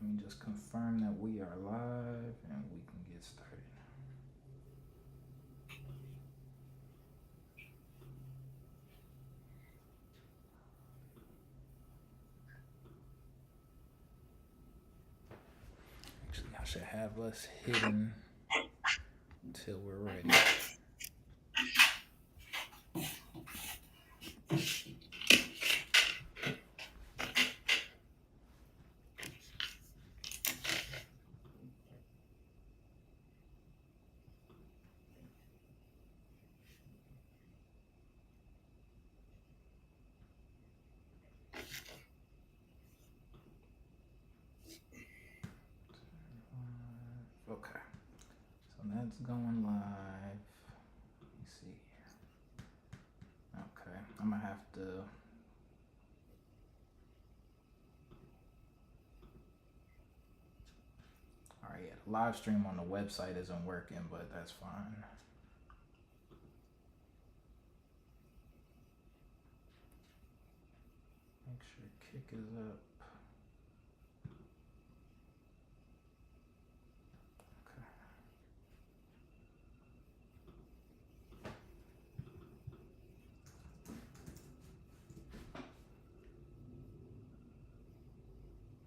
Let me just confirm that we are live and we can get started. Actually, I should have us hidden till we're ready. Okay, so that's going live. Let me see here. Okay, I'm gonna have to. All right, yeah, the live stream on the website isn't working, but that's fine. Make sure kick is up. Okay.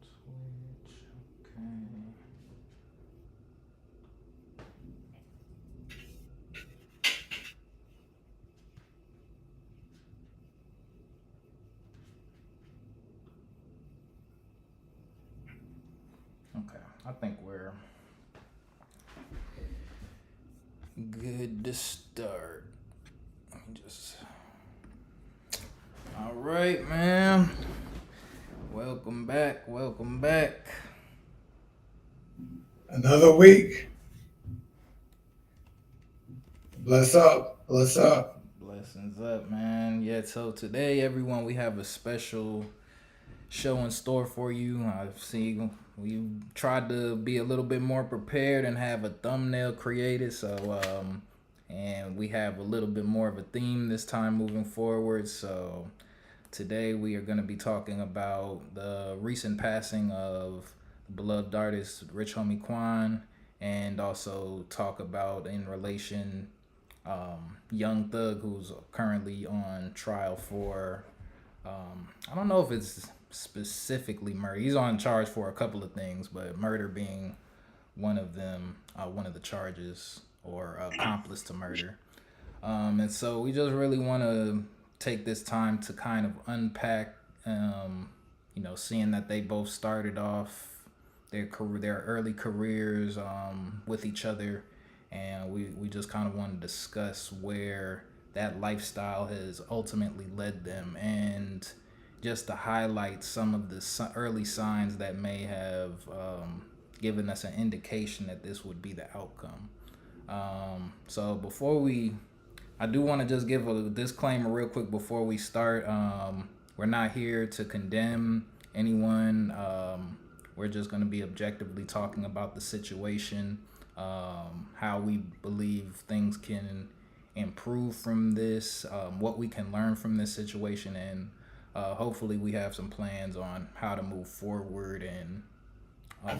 Twitch. Okay. Okay. I think we're good to start. Let me just. All right, man. Welcome back. Welcome back. Another week. Bless up. Bless up. Blessings up, man. Yeah, so today, everyone, we have a special show in store for you. I've seen we tried to be a little bit more prepared and have a thumbnail created. And we have a little bit more of a theme this time moving forward. So, today we are going to be talking about the recent passing of beloved artist Rich Homie Quan, and also talk about in relation Young Thug, who's currently on trial for I don't know if it's specifically murder. He's on charge for a couple of things, but murder being one of them, one of the charges, or accomplice to murder. And so we just really want to take this time to kind of unpack, seeing that they both started off their early careers with each other, and we just kind of want to discuss where that lifestyle has ultimately led them, and just to highlight some of the early signs that may have given us an indication that this would be the outcome. So before we I do want to just give a disclaimer real quick before we start. We're not here to condemn anyone. We're just going to be objectively talking about the situation, how we believe things can improve from this, what we can learn from this situation, and hopefully we have some plans on how to move forward and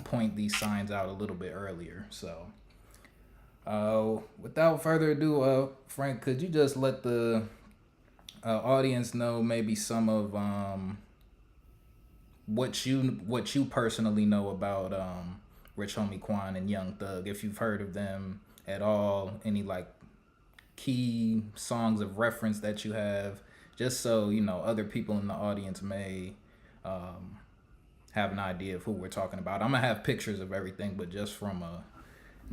point these signs out a little bit earlier. So, without further ado, Frank, could you just let the audience know maybe some of what you personally know about Rich Homie Quan and Young Thug, if you've heard of them at all, any like key songs of reference that you have, just so other people in the audience may um, have an idea of who we're talking about. I'm gonna have pictures of everything, but just from a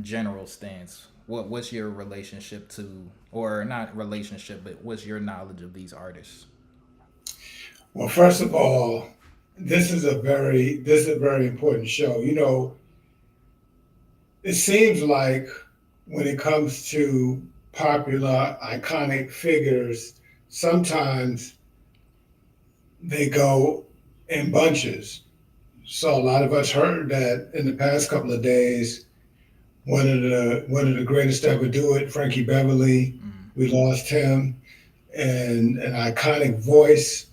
general stance, what's your relationship to, or not relationship, but what's your knowledge of these artists? Well, first of all, this is a very important show. It seems like when it comes to popular iconic figures, sometimes they go in bunches. So a lot of us heard that in the past couple of days. One of the greatest to ever do it, Frankie Beverly. Mm, We lost him, and an iconic voice,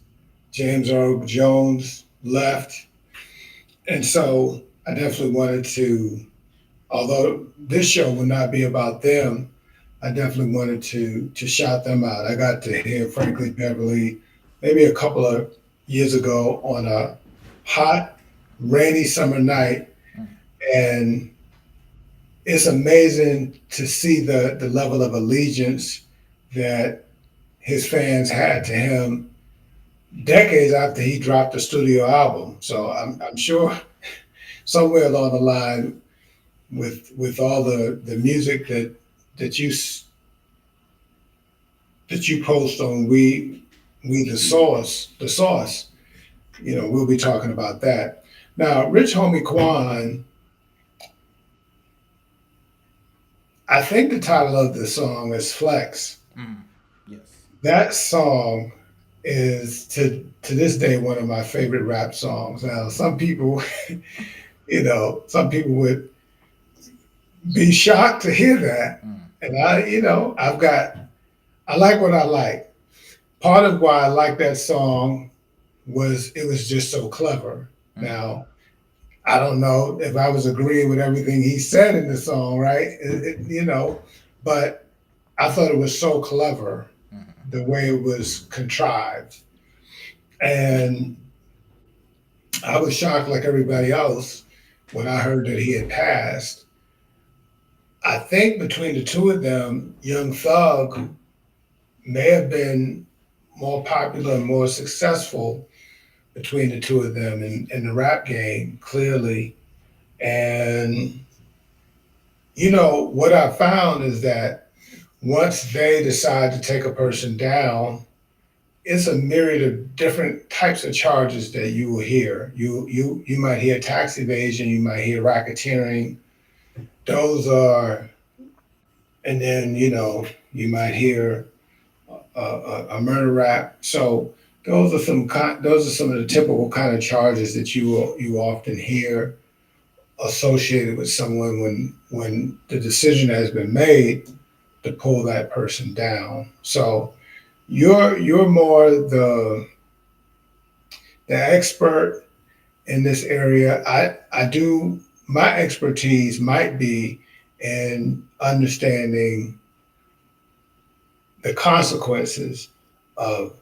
James Earl Jones, left. And so, I definitely wanted to, although this show will not be about them, I definitely wanted to shout them out. I got to hear Frankly Beverly maybe a couple of years ago on a hot, rainy summer night, Mm. and it's amazing to see the level of allegiance that his fans had to him decades after he dropped the studio album. So I'm sure somewhere along the line, with all the music that you that you post on we the sauce, we'll be talking about that. Now, Rich Homie Quan, I think the title of the song is Flex. Mm. Yes. That song is to this day one of my favorite rap songs. Now, some people, some people would be shocked to hear that, Mm. and I like what I like. Part of why I like that song was it was just so clever. Mm. Now, I don't know if I was agreeing with everything he said in the song, right? But I thought it was so clever Mm. the way it was contrived. And I was shocked, like everybody else, when I heard that he had passed. I think between the two of them, Young Thug may have been more popular and more successful between the two of them in the rap game, clearly. And, what I found is that once they decide to take a person down, it's a myriad of different types of charges that you will hear. You might hear tax evasion, you might hear racketeering. Those are, and then you might hear a murder rap. So those are some of the typical kind of charges that you often hear associated with someone when the decision has been made to pull that person down. So you're more the expert in this area. I do my expertise might be in understanding the consequences of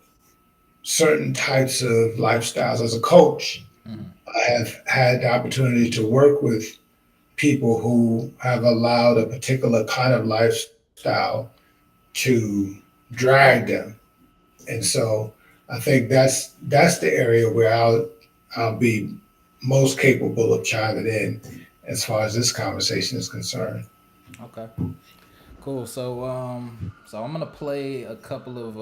certain types of lifestyles. As a coach, Mm. I have had the opportunity to work with people who have allowed a particular kind of lifestyle to drag them. And so I think that's the area where I'll be most capable of chiming in as far as this conversation is concerned. Okay. Cool. So I'm gonna play a couple of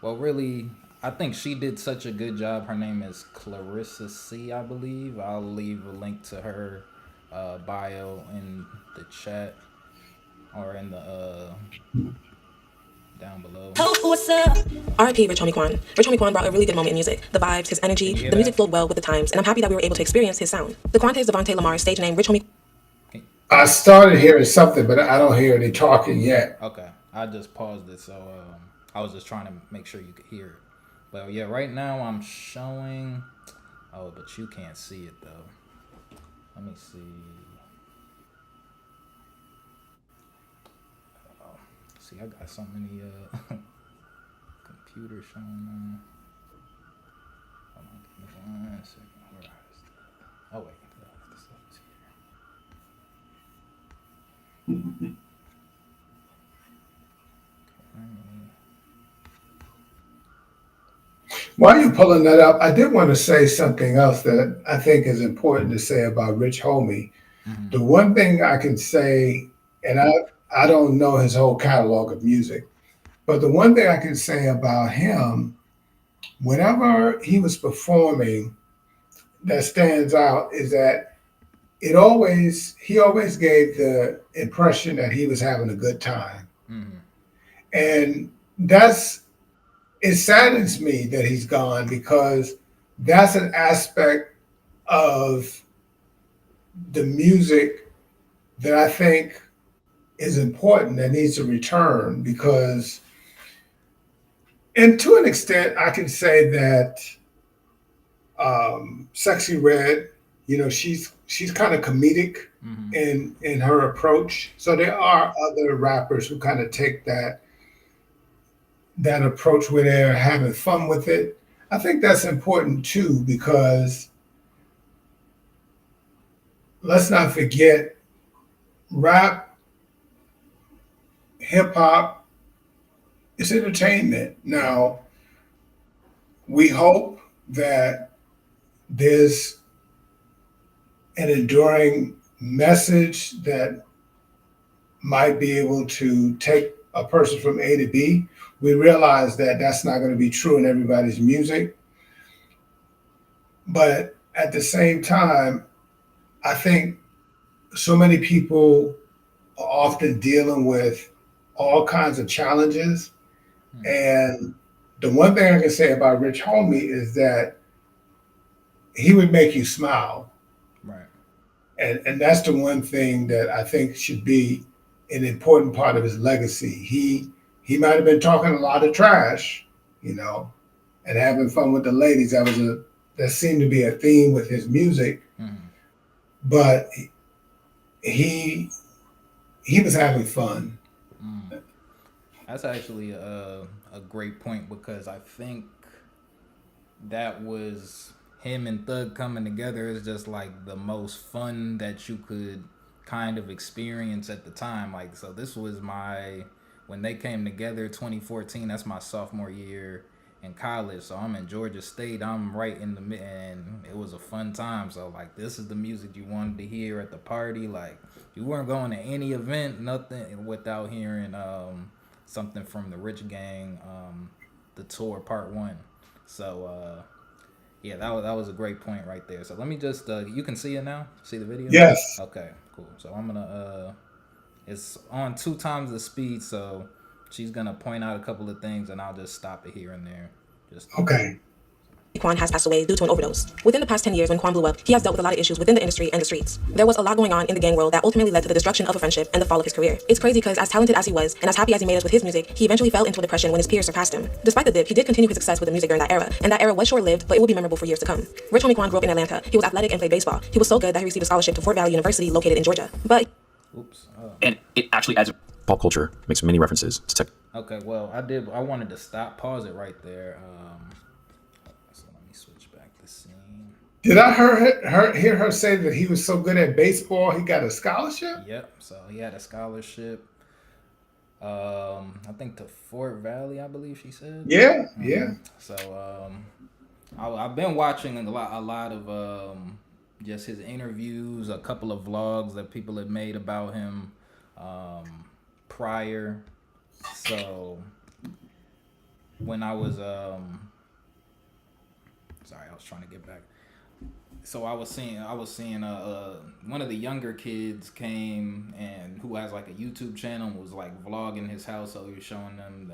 well, really, I think she did such a good job. Her name is Clarissa C, I believe. I'll leave a link to her bio in the chat or in the down below. Oh, what's up? R.I.P. Rich Homie Quan. Rich Homie Quan brought a really good moment in music. The vibes, his energy, Can you hear the music that? flowed well with the times, and I'm happy that we were able to experience his sound. The Quante's Devontae Lamar's stage name, Rich Homie. Can- I started hearing something, but I don't hear any talking yet. Okay, I just paused it, so I was just trying to make sure you could hear it. But yeah, right now I'm showing. Oh, but you can't see it though. Let me see. Oh, see, I got so many computers showing. Hold on, give me 1 second. Where is the? Oh wait, the stuff is here. While you're pulling that up, I did want to say something else that I think is important to say about Rich Homie. Mm-hmm. The one thing I can say, and I don't know his whole catalog of music, but the one thing I can say about him, whenever he was performing, that stands out is that he always gave the impression that he was having a good time. Mm-hmm. And that's it saddens me that he's gone because that's an aspect of the music that I think is important that needs to return because and to an extent I can say that Sexy Red she's kind of comedic Mm-hmm. in her approach. So there are other rappers who kind of take that approach where they're having fun with it. I think that's important too because let's not forget rap, hip hop is entertainment. Now, we hope that there's an enduring message that might be able to take a person from A to B. We realize that that's not going to be true in everybody's music, but at the same time, I think so many people are often dealing with all kinds of challenges. Mm. And the one thing I can say about Rich Homie is that he would make you smile. Right. And that's the one thing that I think should be an important part of his legacy. He might have been talking a lot of trash, you know, and having fun with the ladies. That seemed to be a theme with his music, Mm-hmm. but he he was having fun. Mm. That's actually a great point because I think that was him and Thug coming together is just like the most fun that you could kind of experience at the time. Like, so this was my when they came together 2014. That's my sophomore year in college. So I'm in Georgia State. I'm right in the mid, and it was a fun time. So like, this is the music you wanted to hear at the party. Like, you weren't going to any event, nothing without hearing something from the Rich Gang, the tour part one. So yeah, that was a great point right there. So let me just you can see it now. See the video? Yes. Okay, cool. So I'm gonna it's on two times the speed. So she's gonna point out a couple of things, and I'll just stop it here and there. Just Okay. Quan has passed away due to an overdose. Within the past 10 years, when Quan blew up, he has dealt with a lot of issues within the industry and the streets. There was a lot going on in the gang world that ultimately led to the destruction of a friendship and the fall of his career. It's crazy because as talented as he was, and as happy as he made us with his music, he eventually fell into a depression when his peers surpassed him. Despite the dip, he did continue his success with the music during that era, and that era was short-lived, but it will be memorable for years to come. Rich Homie Quan grew up in Atlanta. He was athletic and played baseball. He was so good that he received a scholarship to Fort Valley University located in Georgia. But oops. And it actually adds pop culture, makes many references to tech. Okay. Well, I wanted to pause it right there. So let me switch back the scene. Did I hear her say that he was so good at baseball he got a scholarship? Yep. So he had a scholarship. I think to Fort Valley, I believe she said. Yeah, yeah. So I've been watching a lot of just his interviews, a couple of vlogs that people have made about him prior. So when I was sorry, I was trying to get back. So I was seeing one of the younger kids came and who has like a YouTube channel and was like vlogging his house. So he was showing them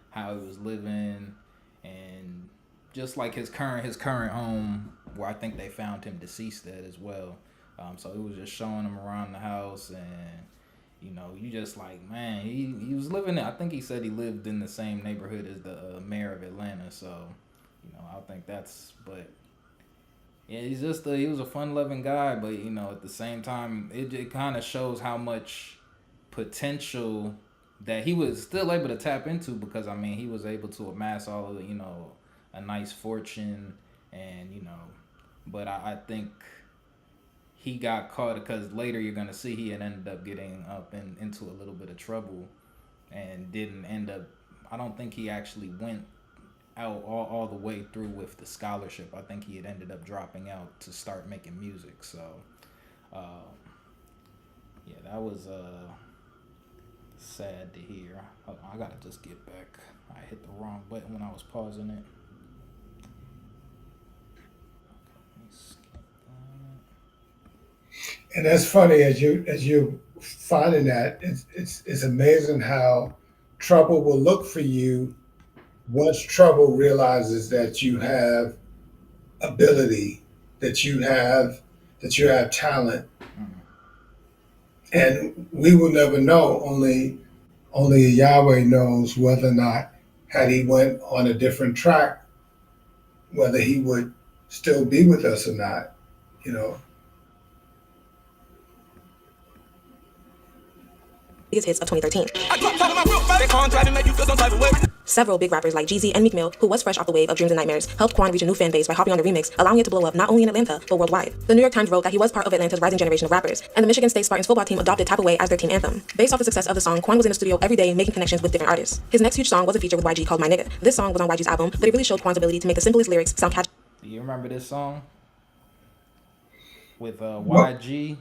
how he was living and just like his current home where I think they found him deceased at as well. So he was just showing them around the house and you just like, man, he was living. I think he said he lived in the same neighborhood as the mayor of Atlanta. So I think that's but. Yeah, he was a fun loving guy, but at the same time, it kind of shows how much potential that he was still able to tap into because I mean he was able to amass all of a nice fortune and but I think he got caught because later you're gonna see he had ended up getting up into a little bit of trouble and didn't end up. I don't think he actually went out all the way through with the scholarship. I think he had ended up dropping out to start making music. So, yeah, that was sad to hear. Hold on, I gotta just get back. I hit the wrong button when I was pausing it. Let me skip And that's funny as you finding that it's amazing how trouble will look for you once trouble realizes that you have ability, that you have talent, and we will never know. Only Yahweh knows whether or not had he went on a different track, whether he would still be with us or not. you know. Biggest hits of 2013. Several big rappers like Jeezy and Meek Mill, who was fresh off the wave of Dreams and Nightmares, helped Quan reach a new fan base by hopping on the remix, allowing it to blow up not only in Atlanta, but worldwide. The New York Times wrote that he was part of Atlanta's rising generation of rappers, and the Michigan State Spartans football team adopted Tap Away as their team anthem. Based off the success of the song, Quan was in the studio every day making connections with different artists. His next huge song was a feature with YG called My Nigga. This song was on YG's album, but it really showed Quan's ability to make the simplest lyrics sound catchy. Do you remember this song? With What? YG?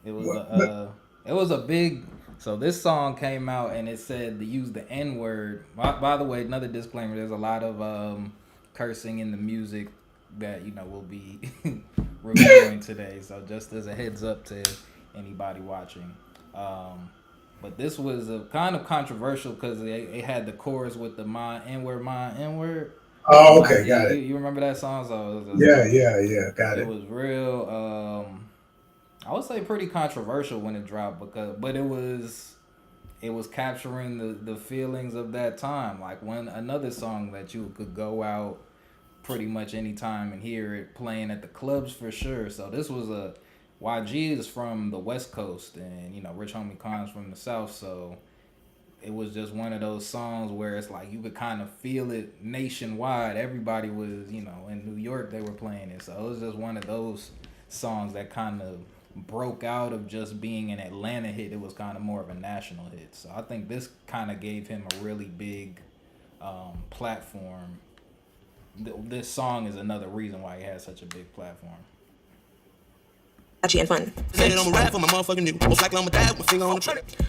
It was a big. So this song came out and it said to use the N word. By the way, another disclaimer: there's a lot of cursing in the music that we'll be reviewing today. So just as a heads up to anybody watching. But this was a kind of controversial because it had the chorus with the my N word, my N word. Oh, okay, got it. You remember that song? So Yeah, got it it. was real. I would say pretty controversial when it dropped but it was capturing the feelings of that time. Like another song that you could go out pretty much anytime and hear it playing at the clubs for sure. So this was YG is from the West Coast and Rich Homie Quan's from the South. So it was just one of those songs where it's like you could kind of feel it nationwide. Everybody was in New York they were playing it. So it was just one of those songs that kind of broke out of just being an Atlanta hit. It was kind of more of a national hit. So I think this kind of gave him a really big platform. This song is another reason why he has such a big platform. And fun.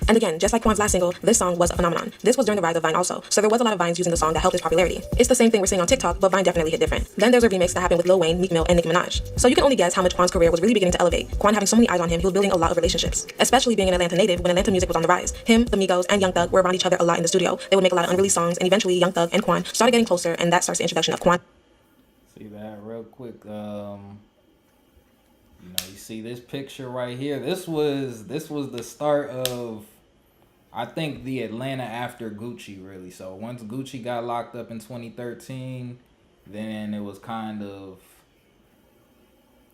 And again, just like Quan's last single, this song was a phenomenon. This was during the rise of Vine also, so there was a lot of Vines using the song that helped his popularity. It's the same thing we're seeing on TikTok, but Vine definitely hit different. Then there's a remix that happened with Lil Wayne, Meek Mill, and Nicki Minaj. So you can only guess how much Quan's career was really beginning to elevate. Quan having so many eyes on him, he was building a lot of relationships. Especially being an Atlanta native when Atlanta music was on the rise. Him, the Migos, and Young Thug were around each other a lot in the studio. They would make a lot of unreleased songs, and eventually Young Thug and Quan started getting closer, and that starts the introduction of Quan. See that real quick. You see this picture right here. This was the start of, I think, the Atlanta after Gucci, really. So once Gucci got locked up in 2013, then it was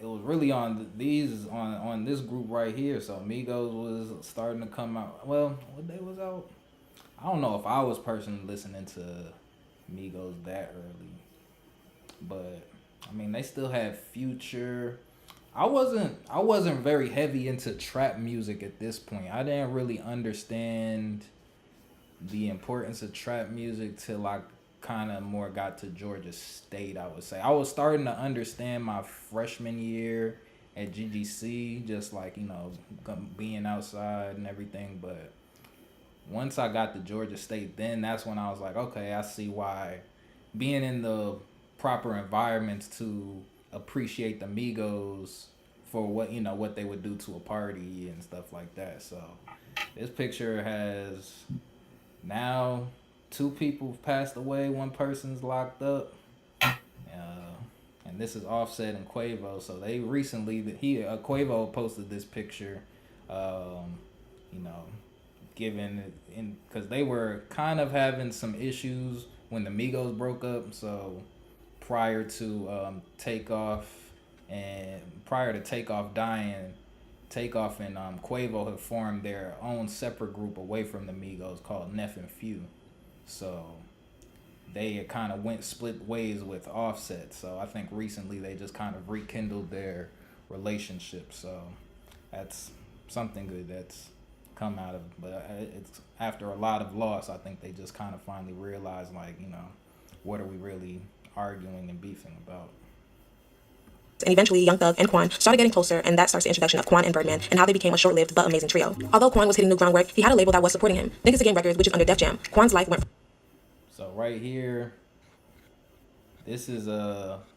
really on this group right here. So Migos was starting to come out. Well, what day was out? I don't know if I was personally listening to Migos that early, but I mean they still had Future. I wasn't very heavy into trap music at this point. I didn't really understand the importance of trap music till I kind of more got to Georgia State, I would say. I was starting to understand my freshman year at GGC, just like, being outside and everything. But once I got to Georgia State, then that's when I was like, okay, I see why being in the proper environments to appreciate the Migos for what they would do to a party and stuff like that. So this picture has now 2 people passed away, 1 person's locked up, and this is Offset and Quavo. So they recently Quavo posted this picture, given in because they were kind of having some issues when the Migos broke up. So prior to Takeoff dying, Takeoff and Quavo had formed their own separate group away from the Migos called Neff and Few. So they had kind of split ways with Offset. So I think recently they just kind of rekindled their relationship. So that's something good that's come out of it. But it's after a lot of loss, I think they just kind of finally realized, like, what are we really arguing and beefing about. And eventually Young Thug and Quan started getting closer, and that starts the introduction of Quan and Birdman and how they became a short-lived but amazing trio. Although Quan was hitting new groundwork, he had a label that was supporting him, Niggas the Game Records, which is under Def Jam. Quan's life went. So right here, this is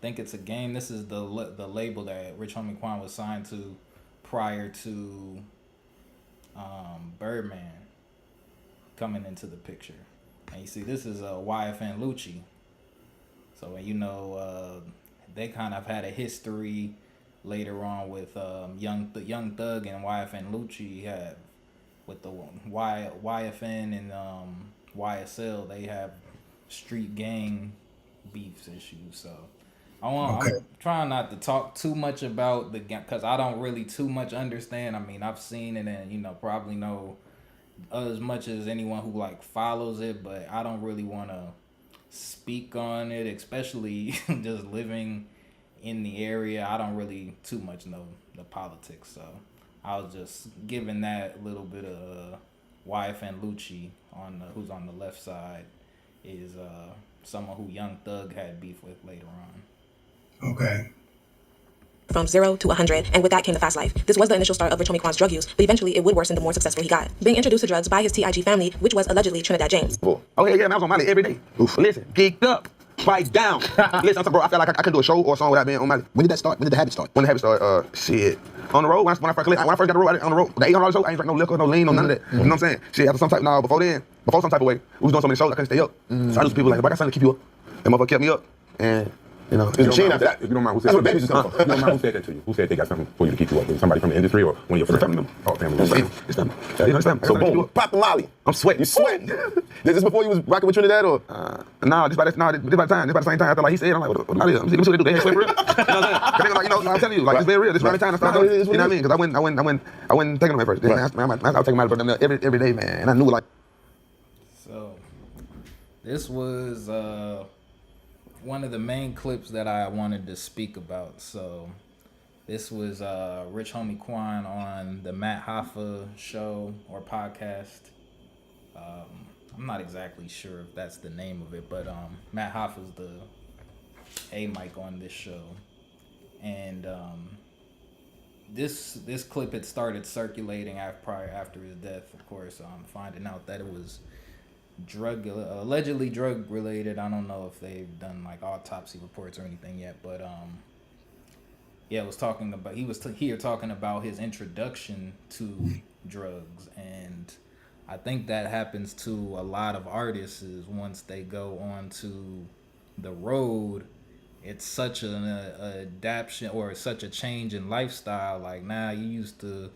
think it's a game. This is the label that Rich Homie Quan was signed to prior to Birdman coming into the picture. And you see this is YFN Lucci. So they kind of had a history later on with Young Thug and YFN Lucci had with the YFN and YSL. They have street gang beefs issues. So Okay. I'm trying not to talk too much about the game because I don't really too much understand. I mean, I've seen it and probably know as much as anyone who like follows it, but I don't really want to speak on it, especially just living in the area. I don't really too much know the politics, so I was just giving that little bit of wife and Lucci on who's on the left side is someone who Young Thug had beef with later on. Okay. From 0 to 100, and with that came the fast life. This was the initial start of Rich Homie Quan's drug use, but eventually it would worsen the more successful he got. Being introduced to drugs by his TIG family, which was allegedly Trinidad James. Oh yeah, man, I was on Mali every day. Oof. Listen, geeked up, bite down. Listen, bro, I felt like I couldn't do a show or a song without being on Mali. When did that start? When did the habit start? When the habit started, shit, on the road. When I first got the road, on the road, the $800 show, I ain't drink no liquor, no lean, no none of that. You know what I'm saying? Shit, after some type, before some type of way, we was doing so many shows, I couldn't stay up. So I just people like, but I got something to keep you up. That motherfucker kept me up, and you know, It's a machine after that. If you don't mind, That's where babies come from. if you don't mind, who said that to you? Who said they got something for you to keep you up? Was it somebody from the industry or one of your friends? family member. Oh, family member. It's them. It's them. So boom, pop the Molly. I'm sweating. You sweating? Is this before you was rocking with Trinidad or? No, this by the same time. After like he said, I'm like, what Mali? Let me see what they do. They ain't sweat for real. You know what I'm saying? Like, I'm telling you, like it's very real. This around the time I started. You know what I mean? Because I wouldn't take them at first. Then I was taking my brother every day, man. And I knew like. So this was one of the main clips that I wanted to speak about. So this was Rich Homie Quan on the Matt Hoffa show or podcast. I'm not exactly sure if that's the name of it, but Matt Hoffa's the A-Mike on this show. And this clip had started circulating after his death, of course, finding out that it was allegedly drug related. I don't know if they've done like autopsy reports or anything yet, but yeah, it was talking about he was here talking about his introduction to drugs, and I think that happens to a lot of artists is once they go on to the road, it's such an adaptation or such a change in lifestyle. Like now you used to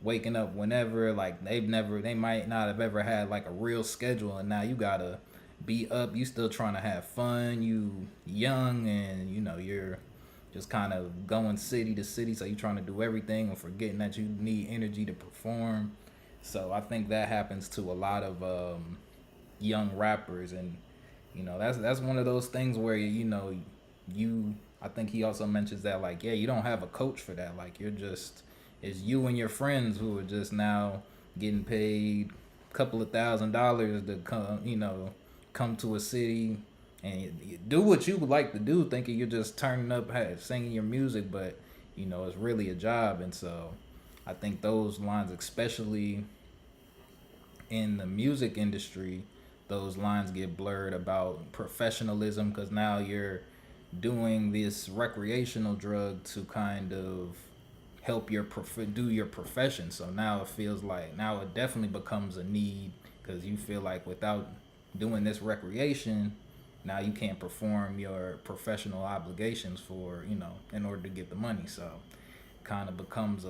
waking up whenever, like they might not have ever had like a real schedule, and now you gotta be up, you still trying to have fun, you young, and you're just kind of going city to city, so you're trying to do everything and forgetting that you need energy to perform. So I think that happens to a lot of young rappers, and that's one of those things where I think he also mentions that, like, yeah, you don't have a coach for that, like it's you and your friends who are just now getting paid a couple of $1,000s to come to a city and do what you would like to do, thinking you're just turning up, singing your music, but it's really a job. And so I think those lines, especially in the music industry, those lines get blurred about professionalism, because now you're doing this recreational drug to kind of help do your profession. So now it feels like it definitely becomes a need, because you feel like without doing this recreation, now you can't perform your professional obligations for in order to get the money. So kind of becomes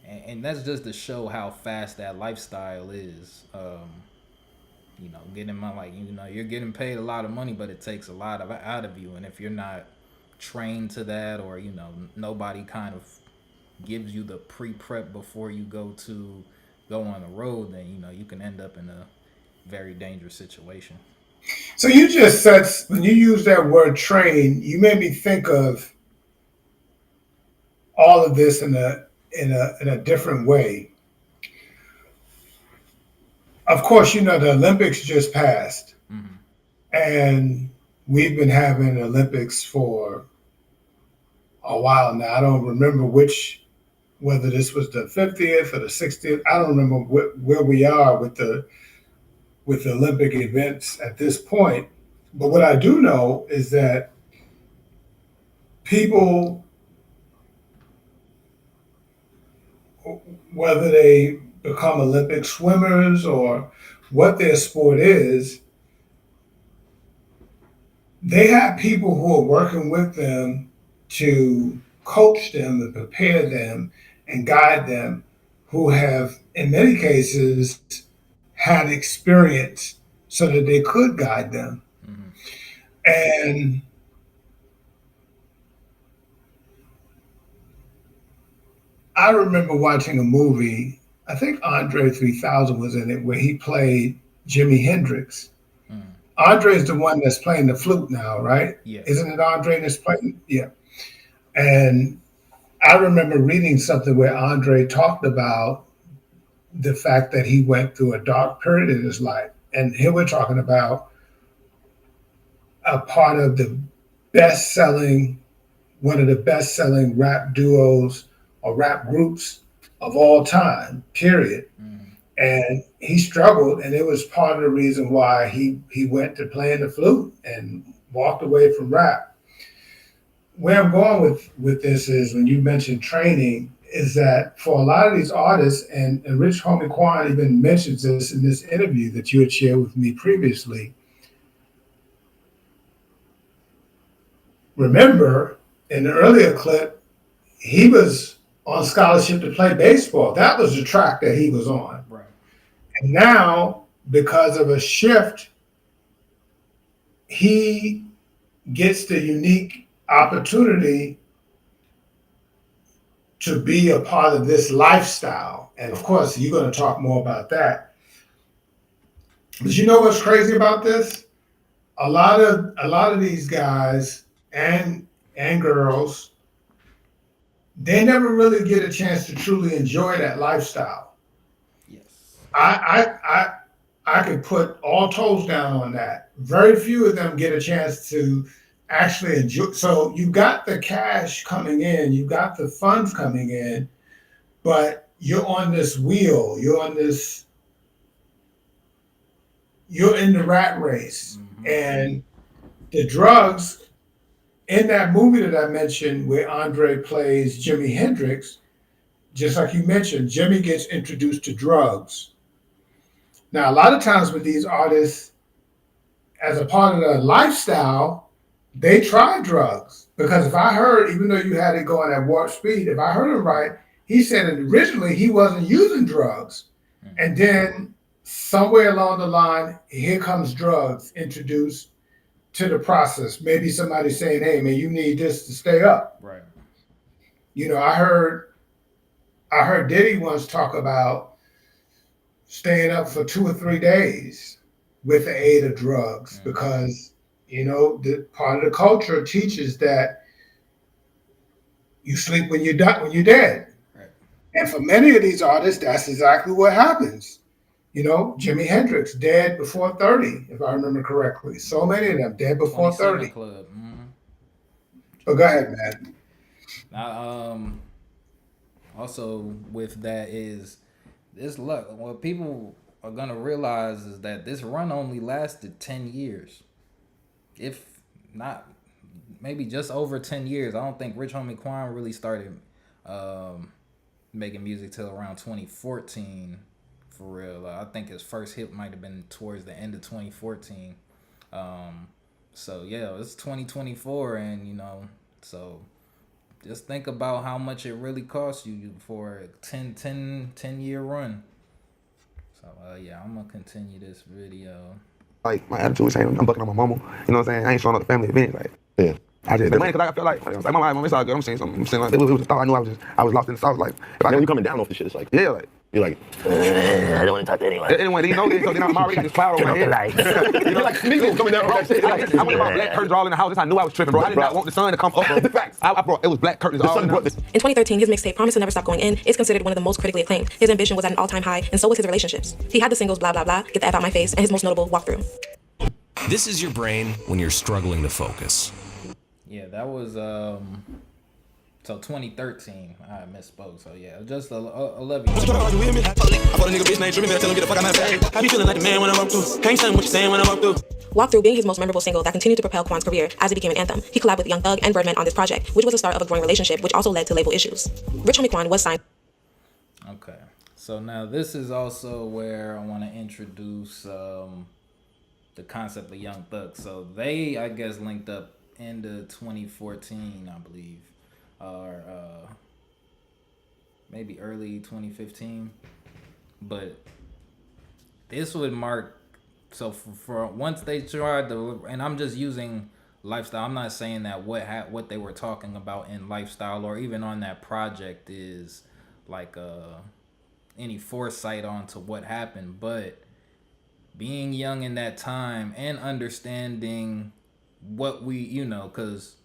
and that's just to show how fast that lifestyle is. Getting you're getting paid a lot of money, but it takes a lot out of you, and if you're not trained to that, or nobody kind of gives you the pre-prep before you go on the road, then you can end up in a very dangerous situation. So you just said, when you use that word train, you made me think of all of this in a different way. Of course, the Olympics just passed, and we've been having Olympics for a while now. I don't remember whether this was the 50th or the 60th. I don't remember where we are with the Olympic events at this point. But what I do know is that people, whether they become Olympic swimmers or what their sport is, they have people who are working with them to coach them and prepare them and guide them, who have, in many cases, had experience so that they could guide them. And I remember watching a movie. I think Andre 3000 was in it, where he played Jimi Hendrix. Andre's the one that's playing the flute now, right? Yes. Isn't it Andre that's playing? Yeah. And I remember reading something where Andre talked about the fact that he went through a dark period in his life. And here we're talking about a part of the best selling, one of the best selling rap duos or rap groups of all time, period. And he struggled, and it was part of the reason why he went to playing the flute and walked away from rap. Where I'm going with this is, when you mentioned training, is that for a lot of these artists, and Rich Homie Quan even mentions this in this interview that you had shared with me previously. Remember, in the earlier clip, he was on scholarship to play baseball. That was the track that he was on. Right. And now, because of a shift, he gets the unique opportunity to be a part of this lifestyle. And of course, you're going to talk more about that. But you know what's crazy about this? A lot of these guys and girls, they never really get a chance to truly enjoy that lifestyle. Yes. I could put all toes down on that. Very few of them get a chance to actually enjoy. So you got the cash coming in, you got the funds coming in, but you're on this wheel. You're in the rat race. And the drugs in that movie that I mentioned, where Andre plays Jimi Hendrix, just like you mentioned, Jimmy gets introduced to drugs. Now, a lot of times with these artists, as a part of their lifestyle, they try drugs. Because if I heard, even though you had it going at warp speed, if I heard him right, he said that originally he wasn't using drugs. And then somewhere along the line, here comes drugs introduced to the process. Maybe somebody saying, hey, man, you need this to stay up. Right. You know, I heard Diddy once talk about staying up for 2 or 3 days with the aid of drugs, because, you know, the part of the culture teaches that you sleep when you're dead. Right. And for many of these artists, that's exactly what happens. You know, Jimi Hendrix dead before 30, if I remember correctly. So many of them dead before 30. Club. But go ahead, man. Now, also with that is this luck. What people are gonna realize is that this run only lasted 10 years, if not maybe just over 10 years. I don't think Rich Homie Quan really started making music till around 2014. For real, I think his first hit might have been towards the end of 2014. So yeah, it's 2024, and you know, so just think about how much it really costs you for a 10 year run. So yeah, I'm gonna continue this video. Like, my attitude was saying, I'm bucking on my mama. You know what I'm saying? I ain't showing up to family events. Like, yeah. I just the money, because I feel like my mom, it's all good. I'm saying something. I'm saying, like, it was a thought. I knew I was lost in the sauce. Like, if When you coming down off the shit, it's like, yeah, like, you're like, I don't want to talk to anyone. Anyway, you know this, so then I'm already this cloud over my head. You're like sneezing coming down off that shit. I went about black curtains all in the house. I knew I was tripping, bro. I did not want the sun to come up, bro. Facts. I brought, it was black curtains all in the house. In 2013, his mixtape Promise to Never Stop Going In is considered one of the most critically acclaimed. His ambition was at an all-time high, and so was his relationships. He had the singles Blah Blah Blah, Get the F Out My Face, and his most notable Walkthrough. This is your brain when you're struggling to focus. Yeah, that was so 2013. I misspoke. So yeah, just 11 years. I bought a nigga bitch named Jimmy, better tell him get the fuck out my face. I be feeling like the man when I walk through. Can't tell him what you saying when I walk through. Walkthrough being his most memorable single that continued to propel Quan's career as it became an anthem. He collabed with Young Thug and Birdman on this project, which was the start of a growing relationship, which also led to label issues. Rich Homie Quan was signed. Okay, so now this is also where I want to introduce the concept of Young Thug. So they, I guess, linked up into 2014, I believe, or maybe early 2015. But this would mark, so for once they tried to, and I'm just using lifestyle. I'm not saying that what they were talking about in lifestyle or even on that project is like any foresight onto what happened, but being young in that time and understanding what we, because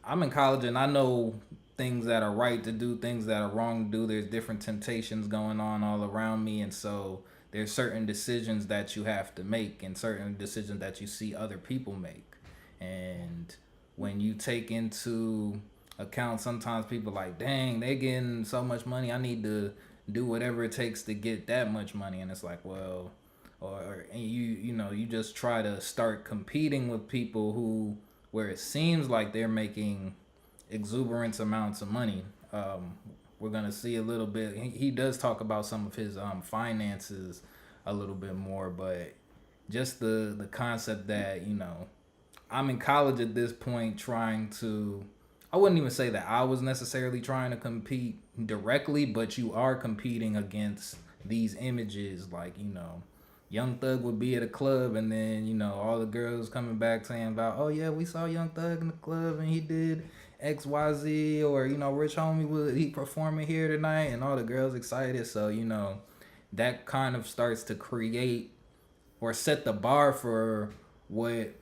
I'm in college and I know things that are right to do, things that are wrong to do. There's different temptations going on all around me, and so there's certain decisions that you have to make and certain decisions that you see other people make. And when you take into account, sometimes people like, dang, they getting so much money, I need to do whatever it takes to get that much money. And it's like, well, or you just try to start competing with people who, where it seems like they're making exuberant amounts of money. We're gonna see a little bit. He does talk about some of his finances a little bit more, but just the concept that I'm in college at this point trying to. I wouldn't even say that I was necessarily trying to compete directly, but you are competing against these images, like Young Thug would be at a club, and then all the girls coming back saying about, oh yeah, we saw Young Thug in the club and he did XYZ, or Rich Homie he performing here tonight, and all the girls excited. So that kind of starts to create or set the bar for what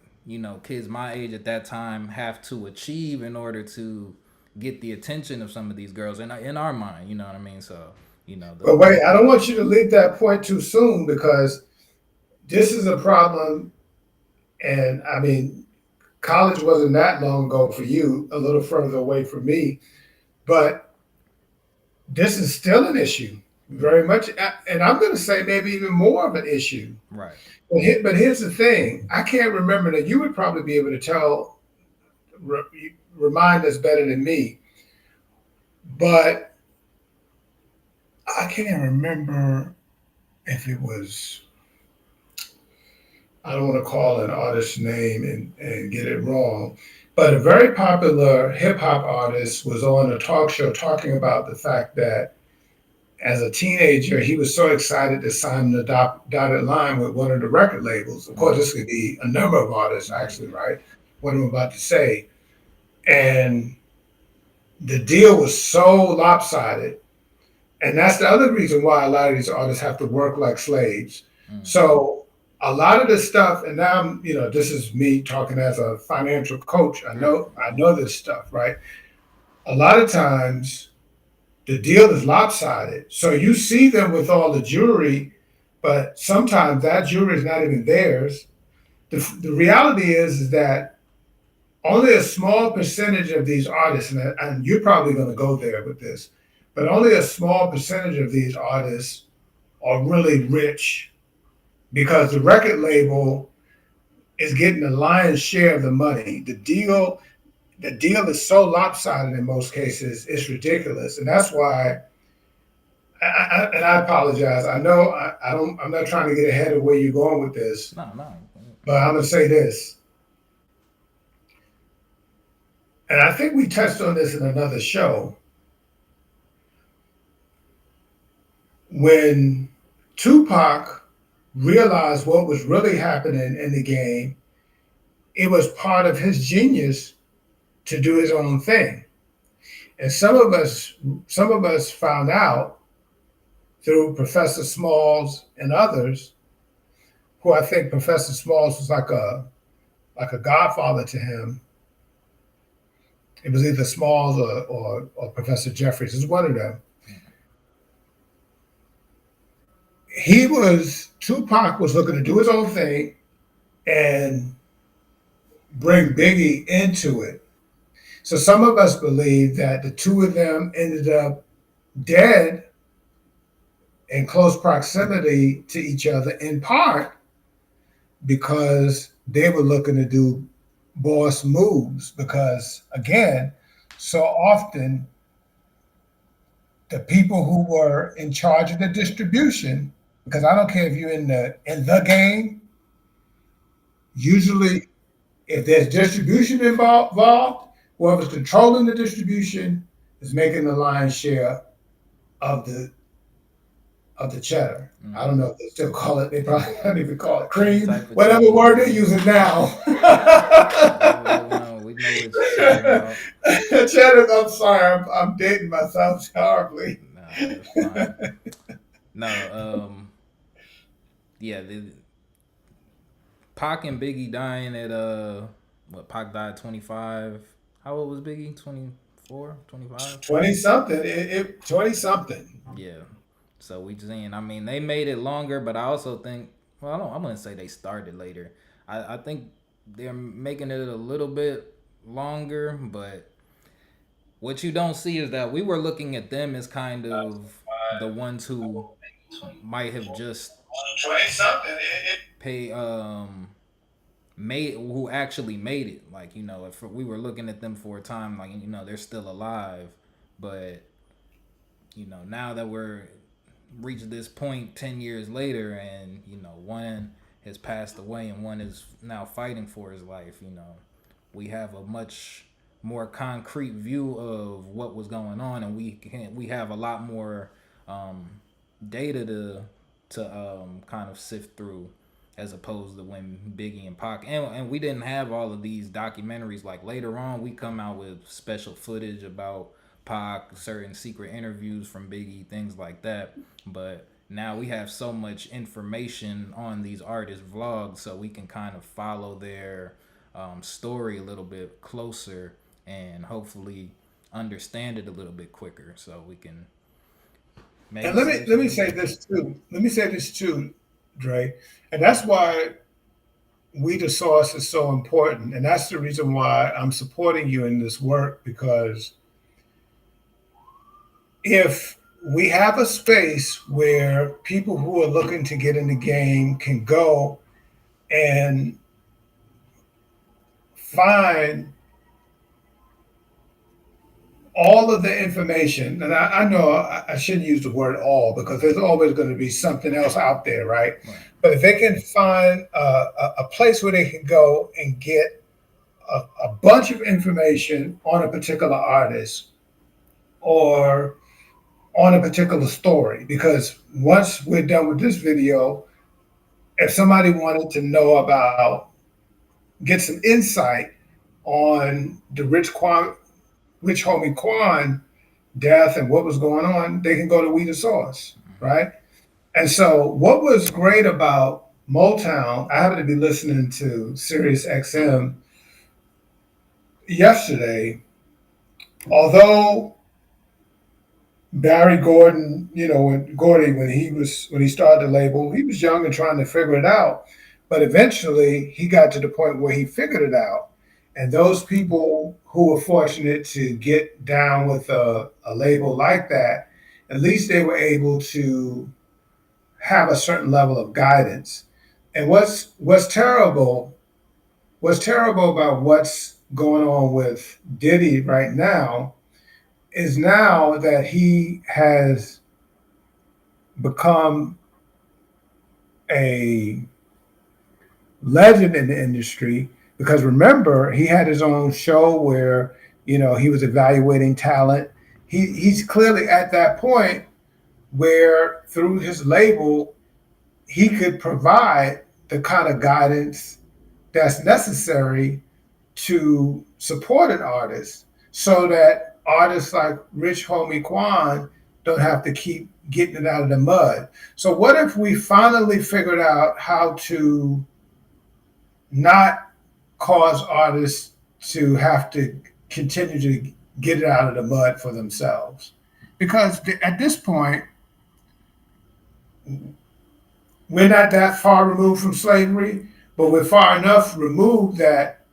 kids my age at that time have to achieve in order to get the attention of some of these girls in our mind. You know what I mean? So But wait, I don't want you to leave that point too soon, because this is a problem. And I mean, college wasn't that long ago for you, a little further away from me, but this is still an issue, very much. And I'm going to say maybe even more of an issue. Right. But here's the thing. I can't remember that. You would probably be able to remind us better than me. But I can't remember if it was, I don't want to call an artist's name and get it wrong, but a very popular hip hop artist was on a talk show talking about the fact that as a teenager, he was so excited to sign the dotted line with one of the record labels. Of course, this could be a number of artists, actually, right? What I'm about to say. And the deal was so lopsided. And that's the other reason why a lot of these artists have to work like slaves. So a lot of this stuff, and now this is me talking as a financial coach. I know this stuff, right? A lot of times the deal is lopsided. So you see them with all the jewelry, but sometimes that jewelry is not even theirs. The reality is that only a small percentage of these artists, and you're probably going to go there with this, but only a small percentage of these artists are really rich, because the record label is getting the lion's share of the money. The deal is so lopsided in most cases, it's ridiculous. And that's why, I apologize. I know I'm not trying to get ahead of where you're going with this. No. But I'm going to say this. And I think we touched on this in another show. When Tupac realized what was really happening in the game, it was part of his genius to do his own thing. And some of us found out through Professor Smalls and others, who I think Professor Smalls was like a godfather to him. It was either Smalls or Professor Jeffries. It's one of them. Tupac was looking to do his own thing and bring Biggie into it. So some of us believe that the two of them ended up dead in close proximity to each other, in part because they were looking to do boss moves. Because again, so often the people who were in charge of the distribution, because I don't care if you're in the game, usually if there's distribution involved, whoever's controlling the distribution is making the lion's share of the cheddar. I don't know if they still call it. They probably don't even call it cream. Whatever word they're using now. We know what you're talking about. Cheddar. I'm sorry. I'm dating myself horribly. Nah, That's fine. No, yeah, Pac and Biggie dying at what, Pac died 25. How old was Biggie? 24, 25? 20 something. It 20 something. Yeah. So we saying, I mean, they made it longer, but I also think, well, I wouldn't say they started later. I think they're making it a little bit longer, but what you don't see is that we were looking at them as kind of the ones who might have just 20 something. pay made who actually made it. Like, if we were looking at them for a time, like, they're still alive, but now that we're reached this point 10 years later, and one has passed away and one is now fighting for his life, we have a much more concrete view of what was going on, and we have a lot more data to kind of sift through, as opposed to when Biggie and Pac, and we didn't have all of these documentaries. Like, later on we come out with special footage about Pac, certain secret interviews from Biggie, things like that. But now we have so much information on these artists' vlogs, so we can kind of follow their story a little bit closer and hopefully understand it a little bit quicker, so we can make. And let me say this too. Let me say this too, Dre. And that's why We the Source is so important. And that's the reason why I'm supporting you in this work, because if we have a space where people who are looking to get in the game can go and find all of the information, and I know I shouldn't use the word all, because there's always going to be something else out there, right? But if they can find a place where they can go and get a bunch of information on a particular artist or on a particular story, because once we're done with this video, if somebody wanted to know about, get some insight on the Rich Homie Quan death and what was going on, they can go to We the Source, right? And so what was great about Motown, I happened to be listening to Sirius XM yesterday, although Barry Gordon, when he started the label, he was young and trying to figure it out. But eventually he got to the point where he figured it out. And those people who were fortunate to get down with a label like that, at least they were able to have a certain level of guidance. And what's terrible about what's going on with Diddy right now is, now that he has become a legend in the industry, because remember, he had his own show where, he was evaluating talent. He's clearly at that point where, through his label, he could provide the kind of guidance that's necessary to support an artist, so that artists like Rich Homie Quan don't have to keep getting it out of the mud. So what if we finally figured out how to not cause artists to have to continue to get it out of the mud for themselves? Because at this point, we're not that far removed from slavery, but we're far enough removed that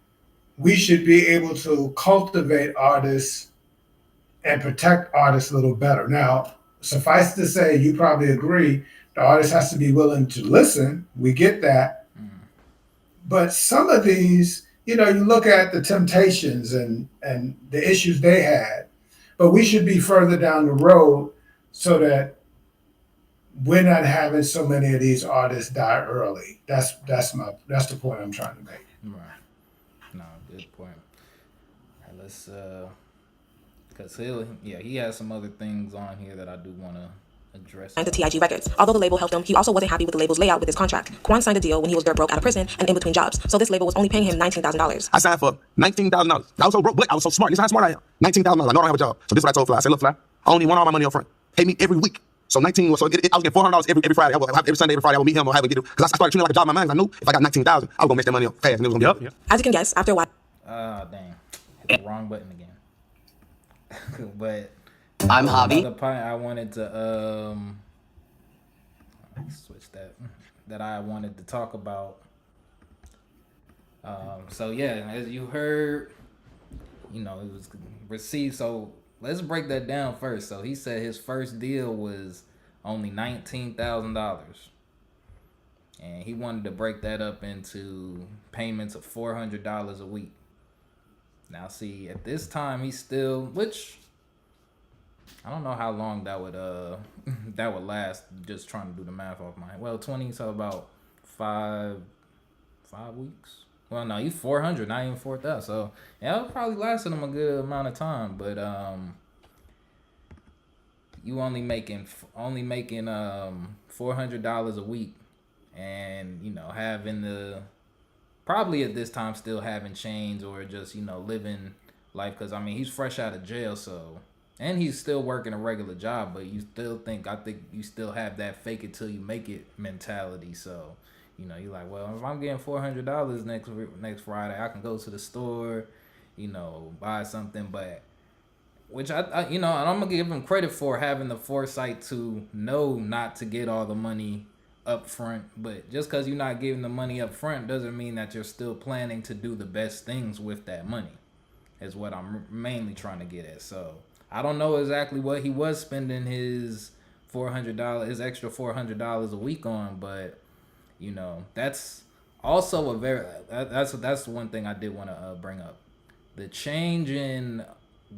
we should be able to cultivate artists and protect artists a little better. Now, suffice to say, you probably agree, the artist has to be willing to listen. We get that. But some of these, you look at the Temptations and the issues they had, but we should be further down the road so that we're not having so many of these artists die early. That's the point I'm trying to make. Right. No, good point. And let's because he has some other things on here that I do want to address. And the TIG Records. Although the label helped him, he also wasn't happy with the label's layout with his contract. Quan signed a deal when he was dirt broke out of prison and in between jobs, so this label was only paying him $19,000. I signed for $19,000. I was so broke, but I was so smart. This is how smart I am. $19,000. I know I don't have a job. So this is what I told Fly. I said, look, Fly, I only want all my money up front. pay me every week. So 19, so I was getting $400 every Friday. Every Sunday, every Friday, I would meet him or have a get it. Because I started treating it like a job in my mind. I knew if I got 19,000, I was gonna make that money up fast, and it was gonna be. As you can guess, after a while. Dang. Hit the wrong button again. But I'm Javi. another point I wanted to switch that I wanted to talk about. So yeah, as you heard, it was received. So let's break that down first. So he said his first deal was only $19,000, and he wanted to break that up into payments of $400 a week. Now, see, at this time, he's still, which I don't know how long that would that would last. Just trying to do the math off my head. Well, 20, so about 5 weeks. Well, no, he's 400, not even 4,000. So yeah, it'll probably lasted him a good amount of time. But you only making $400 a week, and having the probably at this time still having chains or just living life, because he's fresh out of jail, so, and he's still working a regular job, but I think you still have that fake it till you make it mentality. So you're like, well, if I'm getting $400 next Friday, I can go to the store, buy something. But which I and I'm gonna give him credit for having the foresight to know not to get all the money up front. But just because you're not giving the money up front doesn't mean that you're still planning to do the best things with that money, is what I'm mainly trying to get at. So I don't know exactly what he was spending his extra $400 a week on, but that's also that's one thing I did want to bring up. The change in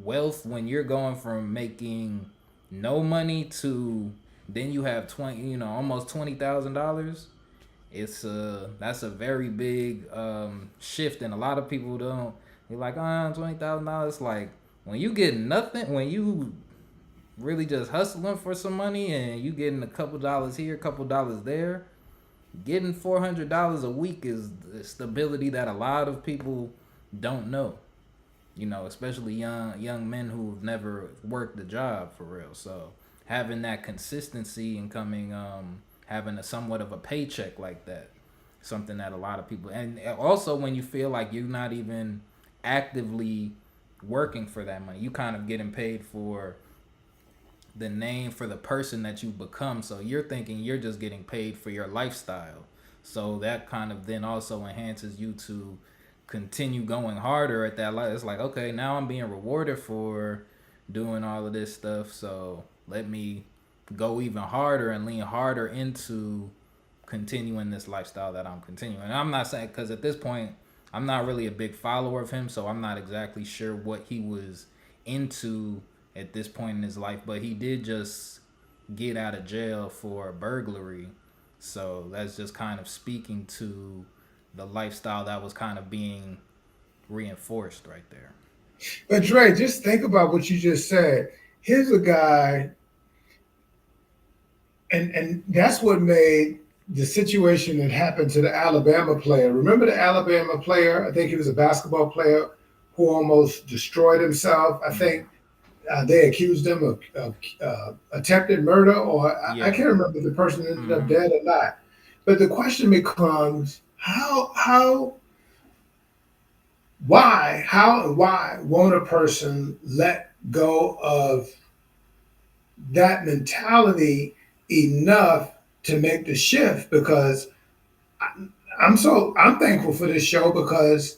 wealth when you're going from making no money to then you have almost $20,000. That's a very big shift, and a lot of people don't. They're like, $20,000. Like when you get nothing, when you really just hustling for some money and you getting a couple dollars here, a couple dollars there. Getting $400 a week is the stability that a lot of people don't know. Especially young men who've never worked a job for real. So having that consistency and having a somewhat of a paycheck like that, something that a lot of people, and also when you feel like you're not even actively working for that money, you kind of getting paid for the name, for the person that you become. So you're thinking you're just getting paid for your lifestyle. So that kind of then also enhances you to continue going harder at that life. It's like, okay, now I'm being rewarded for doing all of this stuff, so let me go even harder and lean harder into continuing this lifestyle that I'm continuing. And I'm not saying, because at this point I'm not really a big follower of him, so I'm not exactly sure what he was into at this point in his life, but he did just get out of jail for burglary. So that's just kind of speaking to the lifestyle that was kind of being reinforced right there. But Dre, just think about what you just said. Here's a guy, and that's what made the situation that happened to the Alabama player. Remember the Alabama player? I think he was a basketball player who almost destroyed himself. I think they accused him of attempted murder, or I can't remember if the person ended up dead or not. But the question becomes, why won't a person let go of that mentality enough to make the shift? Because I'm thankful for this show, because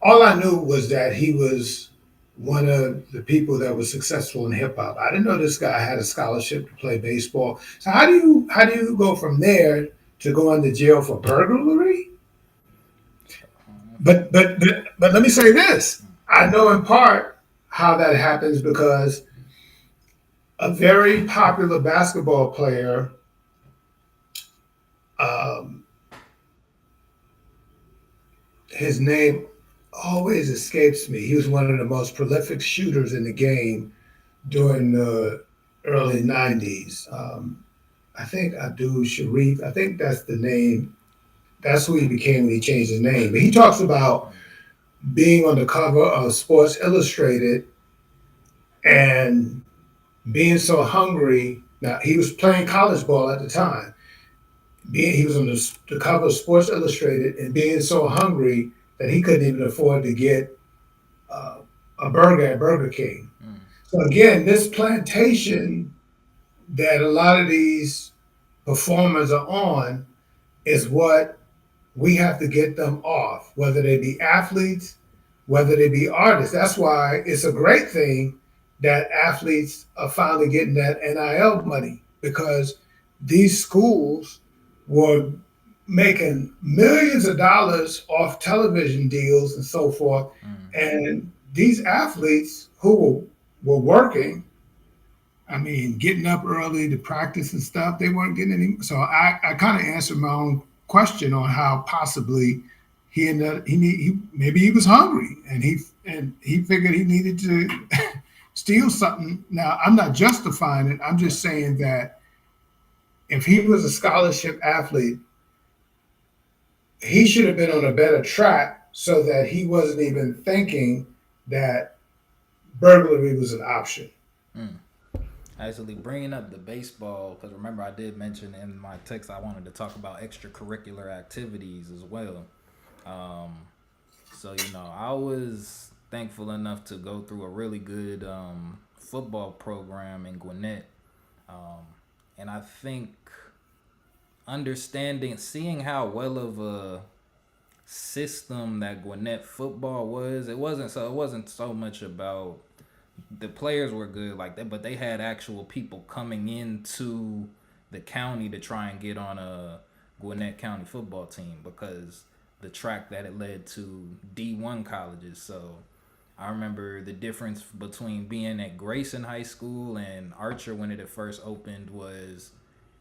all I knew was that he was one of the people that was successful in hip hop. I didn't know this guy had a scholarship to play baseball. So how do you go from there to going to jail for burglary? But let me say this. I know in part how that happens, because a very popular basketball player, his name always escapes me. He was one of the most prolific shooters in the game during the early 90s. I think Abdul Sharif, I think that's the name. That's who he became when he changed his name. But he talks about being on the cover of Sports Illustrated and being so hungry. Now he was playing college ball at the time. He was on the cover of Sports Illustrated and being so hungry that he couldn't even afford to get uh, a burger at Burger King. So again, this plantation that a lot of these performers are on is what we have to get them off, whether they be athletes, whether they be artists. That's why it's a great thing that athletes are finally getting that NIL money because these schools were making millions of dollars off television deals and so forth. And these athletes who were working, I mean, getting up early to practice and stuff, they weren't getting any. So I kind of answered my own question on how possibly he ended up, he maybe he was hungry and he figured he needed to steal something. Now I'm not justifying it. I'm just saying that if he was a scholarship athlete, he should have been on a better track so that he wasn't even thinking that burglary was an option. Actually, bringing up the baseball, because remember I did mention in my text I wanted to talk about extracurricular activities as well. So, I was thankful enough to go through a really good football program in Gwinnett. And I think seeing how well of a system that Gwinnett football was, it wasn't so much about the players were good like that, but they had actual people coming into the county to try and get on a Gwinnett County football team because the track that it led to D1 colleges. So I remember the difference between being at Grayson High School and Archer when it had first opened was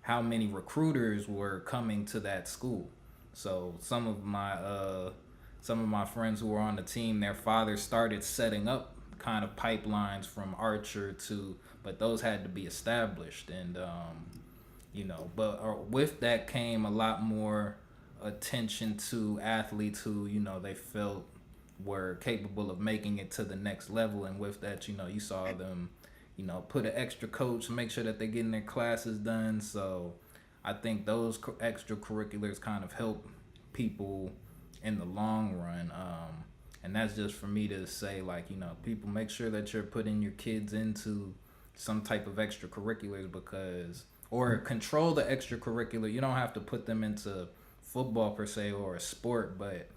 how many recruiters were coming to that school. So some of my friends who were on the team, their fathers started setting up kind of pipelines from Archer but those had to be established. And but with that came a lot more attention to athletes who they felt were capable of making it to the next level. And with that, you saw them put an extra coach, make sure that they're getting their classes done. So I think those extracurriculars kind of help people in the long run. And that's just for me to say, like, people make sure that you're putting your kids into some type of extracurriculars or control the extracurricular. You don't have to put them into football per se or a sport, but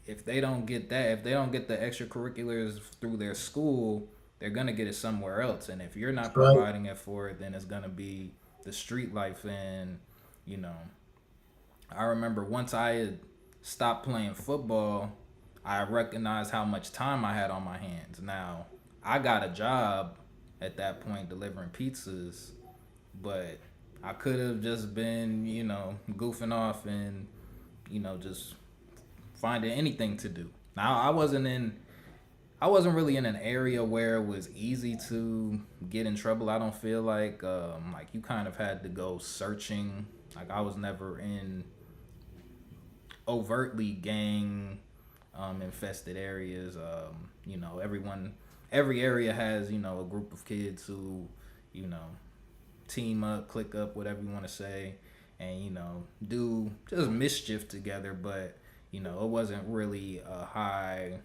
if they don't get the extracurriculars through their school, they're going to get it somewhere else. And if you're not providing it for it, then it's going to be the street life. And, I remember once I had stopped playing football, I recognized how much time I had on my hands. Now, I got a job at that point delivering pizzas, but I could have just been, goofing off and, just finding anything to do. Now, I wasn't really in an area where it was easy to get in trouble. I don't feel like you kind of had to go searching. Like I was never in overtly gang infested areas. Every area has, a group of kids who, team up, click up, whatever you want to say, and, do just mischief together. But, it wasn't really a high,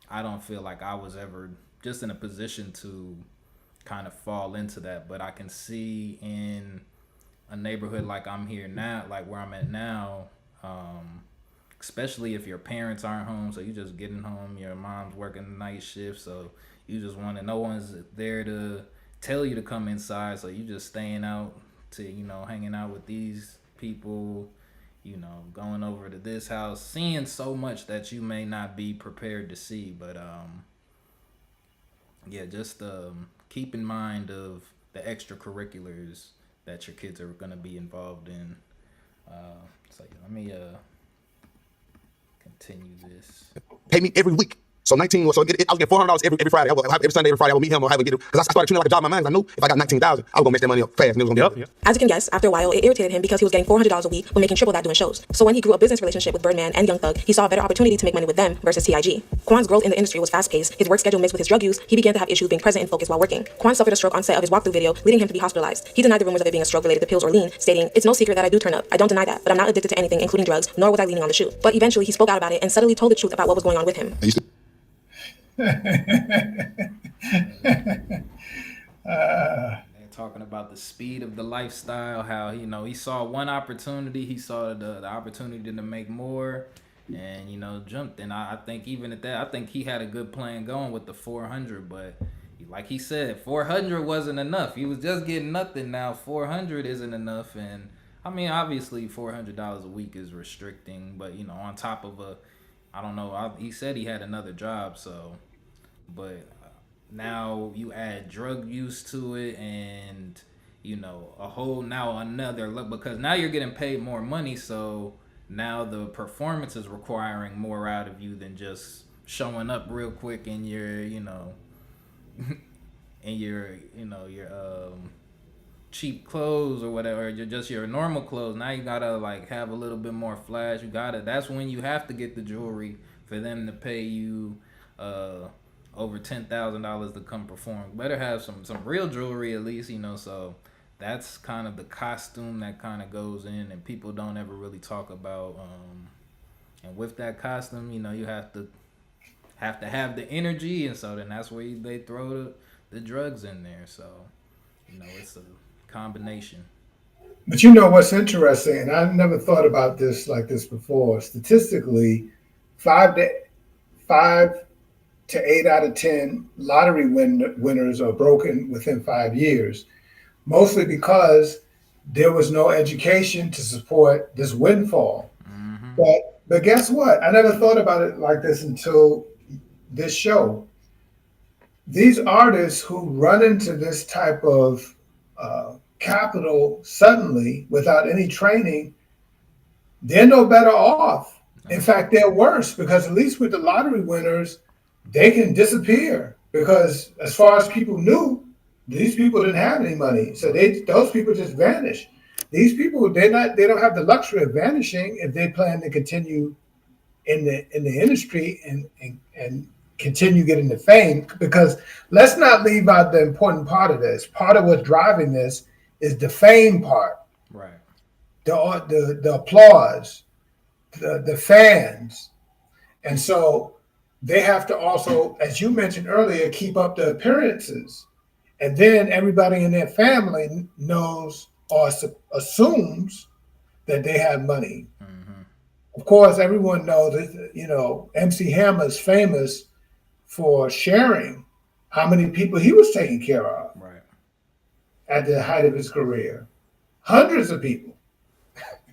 I don't feel like I was ever just in a position to kind of fall into that. But I can see in a neighborhood like I'm here now, like where I'm at now, especially if your parents aren't home, so you just getting home, your mom's working the night shift, so you just want to, no one's there to tell you to come inside, so you just staying out to, hanging out with these people, going over to this house, seeing so much that you may not be prepared to see. But just keep in mind of the extracurriculars that your kids are going to be involved in. So let me continue this. Pay me every week. So 19, so I was getting $400 every Friday. Every Sunday, every Friday, I would meet him or have a get it. Because I started treating it like a job in my mind. I knew if I got 19,000, I was gonna make that money up fast. And it was gonna be As you can guess, after a while, it irritated him because he was getting $400 a week when making triple that doing shows. So when he grew a business relationship with Birdman and Young Thug, he saw a better opportunity to make money with them versus TIG. Quan's growth in the industry was fast-paced. His work schedule mixed with his drug use, he began to have issues being present and focused while working. Quan suffered a stroke on set of his walkthrough video, leading him to be hospitalized. He denied the rumors of it being a stroke related to pills or lean, stating, "It's no secret that I do turn up. I don't deny that, but I'm not addicted to anything, including drugs, nor was I leaning on the shoe." But eventually, he spoke out about it and subtly told the truth about what was going on with him. They're talking about the speed of the lifestyle, how he saw one opportunity, he saw the opportunity to make more, and jumped. And I think even at that, I think he had a good plan going with the 400, but like he said, 400 wasn't enough. He was just getting nothing. Now 400 isn't enough, and I mean obviously $400 a week is restricting, but on top of I don't know. He said he had another job, so. But now you add drug use to it, and a whole another look, because now you're getting paid more money, so now the performance is requiring more out of you than just showing up real quick in your in your cheap clothes or whatever, just your normal clothes. Now you gotta have a little bit more flash. That's when you have to get the jewelry for them to pay you over $10,000 to come perform. Better have some real jewelry at least, so that's kind of the costume that kind of goes in, and people don't ever really talk about. And with that costume, you have to have the energy, and so then that's where they throw the drugs in there. So it's a combination. But what's interesting, and I've never thought about this like this before. Statistically, 5 to 8 out of 10 lottery winners are broken within 5 years, mostly because there was no education to support this windfall. Mm-hmm. But guess what? I never thought about it like this until this show. These artists who run into this type of capital suddenly without any training, they're no better off. In fact, they're worse, because at least with the lottery winners, they can disappear, because as far as people knew, these people didn't have any money. So those people just vanish. These people, they don't have the luxury of vanishing if they plan to continue in the industry and continue getting the fame. Because let's not leave out the important part of this. Part of what's driving this is the fame part. Right. The applause, the fans. And so they have to also, as you mentioned earlier, keep up the appearances. And then everybody in their family knows or assumes that they have money. Mm-hmm. Of course, everyone knows that, MC Hammer is famous for sharing how many people he was taking care of at the height of his career. Hundreds of people.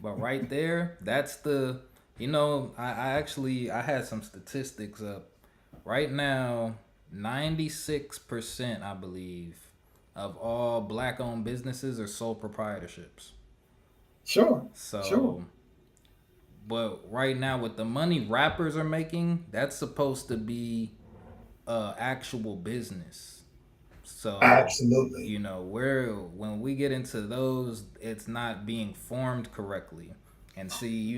But right there, that's the, I had some statistics up. Right now, 96%, I believe, of all black-owned businesses are sole proprietorships. Sure. Sure. But right now, with the money rappers are making, that's supposed to be actual business. So absolutely, when we get into those, it's not being formed correctly. And see,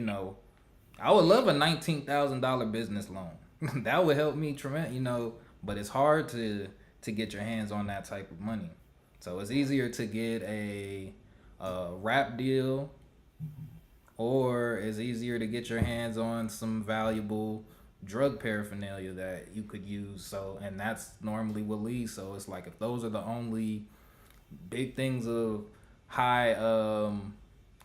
I would love a $19,000 business loan. That would help me tremendous, but it's hard to get your hands on that type of money. So it's easier to get a rap deal, or it's easier to get your hands on some valuable drug paraphernalia that you could use. So, and that's normally what leads. So it's like, if those are the only big things of high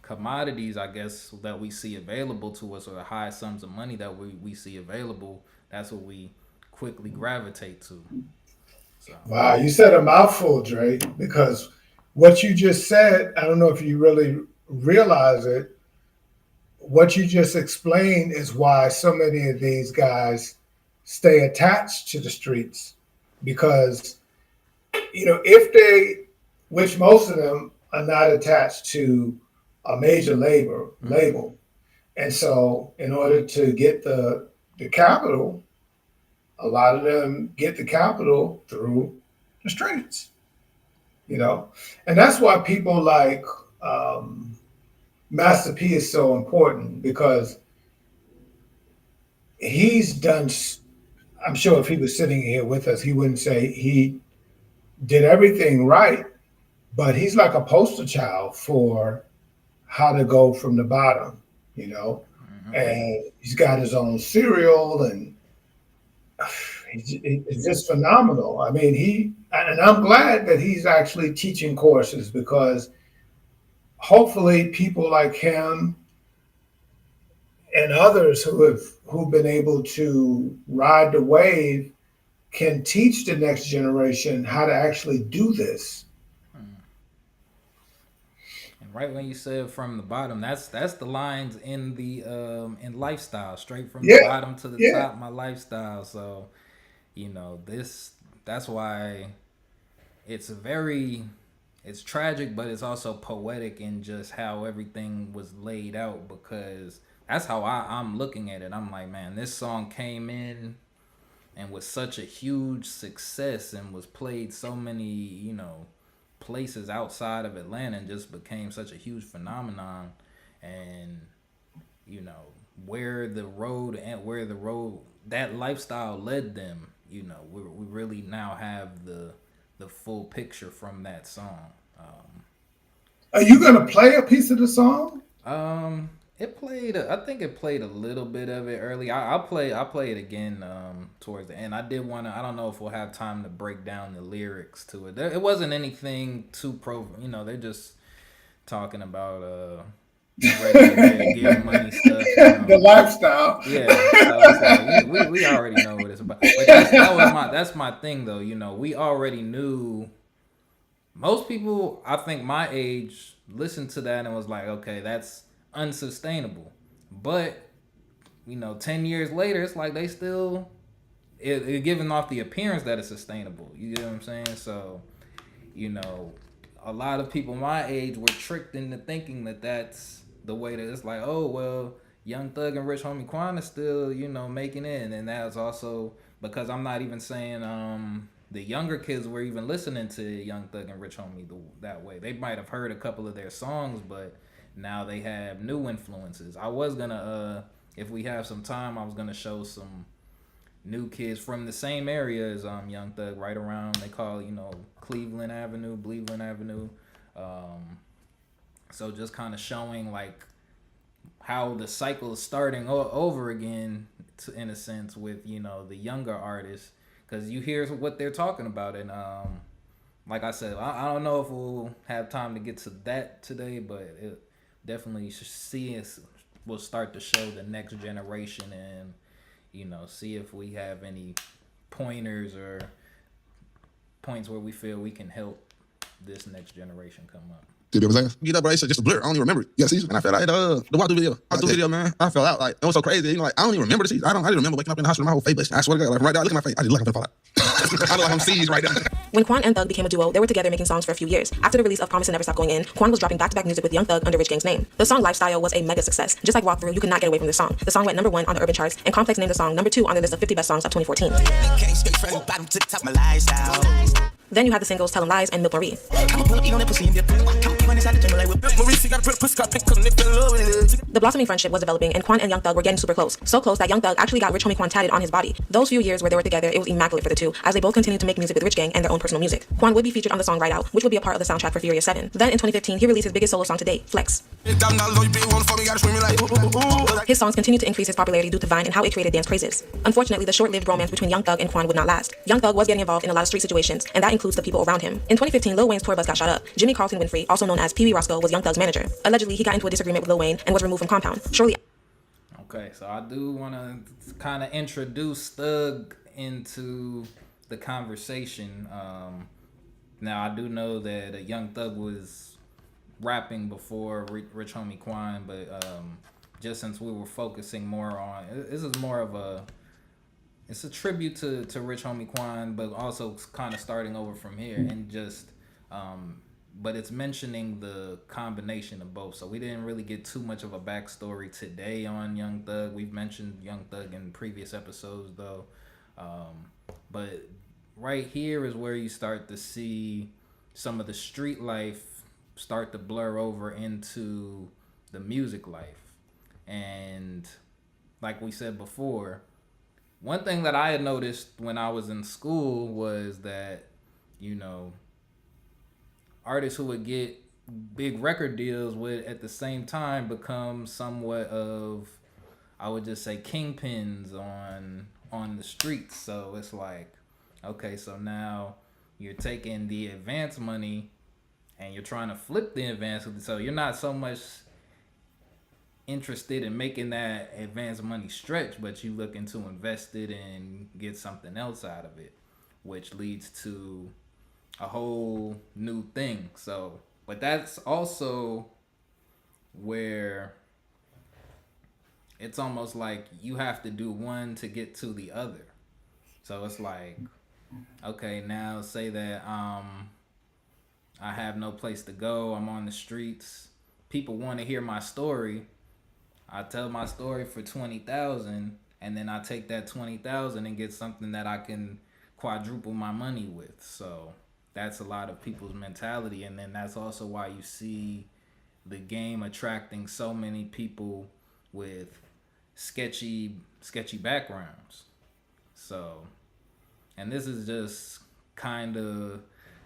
commodities, I guess, that we see available to us, or the high sums of money that we see available, that's what we quickly gravitate to. So. Wow, you said a mouthful, Dre, because what you just said, I don't know if you really realize it, what you just explained is why so many of these guys stay attached to the streets. Because, if they, which most of them are not attached to a major label. And so in order to get the capital, a lot of them get the capital through the streets, you know, and that's why people like Master P is so important because he's done. I'm sure if he was sitting here with us, he wouldn't say he did everything right, but he's like a poster child for how to go from the bottom, you know. And he's got his own cereal, and it's just phenomenal. I mean, and I'm glad that he's actually teaching courses because hopefully people like him and others who've been able to ride the wave can teach the next generation how to actually do this. And right when you said from the bottom, that's the lines in the in lifestyle, straight from the Yeah, bottom to the yeah. top, my lifestyle. So, that's why it's tragic, but it's also poetic in just how everything was laid out, because that's how I'm looking at it. I'm like, man, this song came in and was such a huge success and was played so many, places outside of Atlanta, and just became such a huge phenomenon. And you know where the road that lifestyle led them. We really now have the full picture from that song. Are you gonna play a piece of the song? It played. I think it played a little bit of it early. I'll play it again towards the end. I did want to. I don't know if we'll have time to break down the lyrics to it. It wasn't anything too pro. They're just talking about regular getting money stuff. The lifestyle. Yeah, so it's like we already know what it's about. But that's my thing though. We already knew. Most people, I think my age, listened to that and was like, okay, that's unsustainable. But 10 years later, it's like they still it giving off the appearance that it's sustainable. You get what I'm saying? So, a lot of people my age were tricked into thinking that that's the way that it's like, oh well, Young Thug and Rich Homie Quan is still making it, and then that's also because I'm not even saying the younger kids were even listening to Young Thug and Rich Homie that way. They might have heard a couple of their songs, but now they have new influences. I was gonna, if we have some time, I was gonna show some new kids from the same area as Young Thug, right around, they call Cleveland Avenue, Cleveland Avenue. So just kind of showing like how the cycle is starting over again, in a sense, with the younger artists, because you hear what they're talking about. And like I said, I don't know if we'll have time to get to that today, but it definitely we'll start to show the next generation, and see if we have any pointers or points where we feel we can help this next generation come up. You know what I'm saying? Get up, bro. It's just a blur. I don't even remember it. Yeah, see? And I felt like the walkthrough video. Video, man. I fell out. Like, it was so crazy. Like, I don't even remember the season. I didn't remember waking up in the hospital. My whole face blessed. I swear to God, like, right now, look at my face. I just look like I'm gonna fall out. I look like I'm seized right now. When Quan and Thug became a duo, they were together making songs for a few years. After the release of Promise to Never Stop Going In, Quan was dropping back-to-back music with Young Thug under Rich Gang's name. The song Lifestyle was a mega success. Just like Walkthrough, you could not get away from the song. The song went #1 on the urban charts, and Complex named the song #2 on the list of 50 best songs of 2014. Then you had the singles Tellin' Lies and Milk Marie. The blossoming friendship was developing, and Quan and Young Thug were getting super close. So close that Young Thug actually got Rich Homie Quan tatted on his body. Those few years where they were together, it was immaculate for the two, as they both continued to make music with Rich Gang and their own personal music. Quan would be featured on the song Ride Out, which would be a part of the soundtrack for Furious 7. Then in 2015, he released his biggest solo song to date, Flex. His songs continued to increase his popularity due to Vine and how it created dance crazes. Unfortunately, the short-lived romance between Young Thug and Quan would not last. Young Thug was getting involved in a lot of street situations, and that includes the people around him. In 2015, Lil Wayne's tour bus got shot up. Jimmy Carlton Winfrey, also known as Pee Wee Roscoe, was Young Thug's manager. Allegedly, he got into a disagreement with Lil Wayne and was removed from Compound. Shortly. Okay, so I do want to kind of introduce Thug into the conversation. Now, I do know that Young Thug was rapping before Rich Homie Quan, but just since we were focusing more on, this is more of it's a tribute to Rich Homie Quan, but also kind of starting over from here, and just but it's mentioning the combination of both. So we didn't really get too much of a backstory today on Young Thug. We've mentioned Young Thug in previous episodes though. But right here is where you start to see some of the street life start to blur over into the music life. And like we said before, one thing that I had noticed when I was in school was that, you know, artists who would get big record deals would at the same time become somewhat of, I would just say, kingpins on the streets. So it's like, okay, so now you're taking the advance money and you're trying to flip the advance. So you're not so much interested in making that advance money stretch, but you looking to invest it and get something else out of it, which leads to a whole new thing. So, but that's also where it's almost like you have to do one to get to the other. So it's like, okay, now say that I have no place to go, I'm on the streets. People want to hear my story. I tell my story for 20,000, and then I take that 20,000 and get something that I can quadruple my money with. So that's a lot of people's mentality, and then that's also why you see the game attracting so many people with sketchy backgrounds. So, and this is just kind of,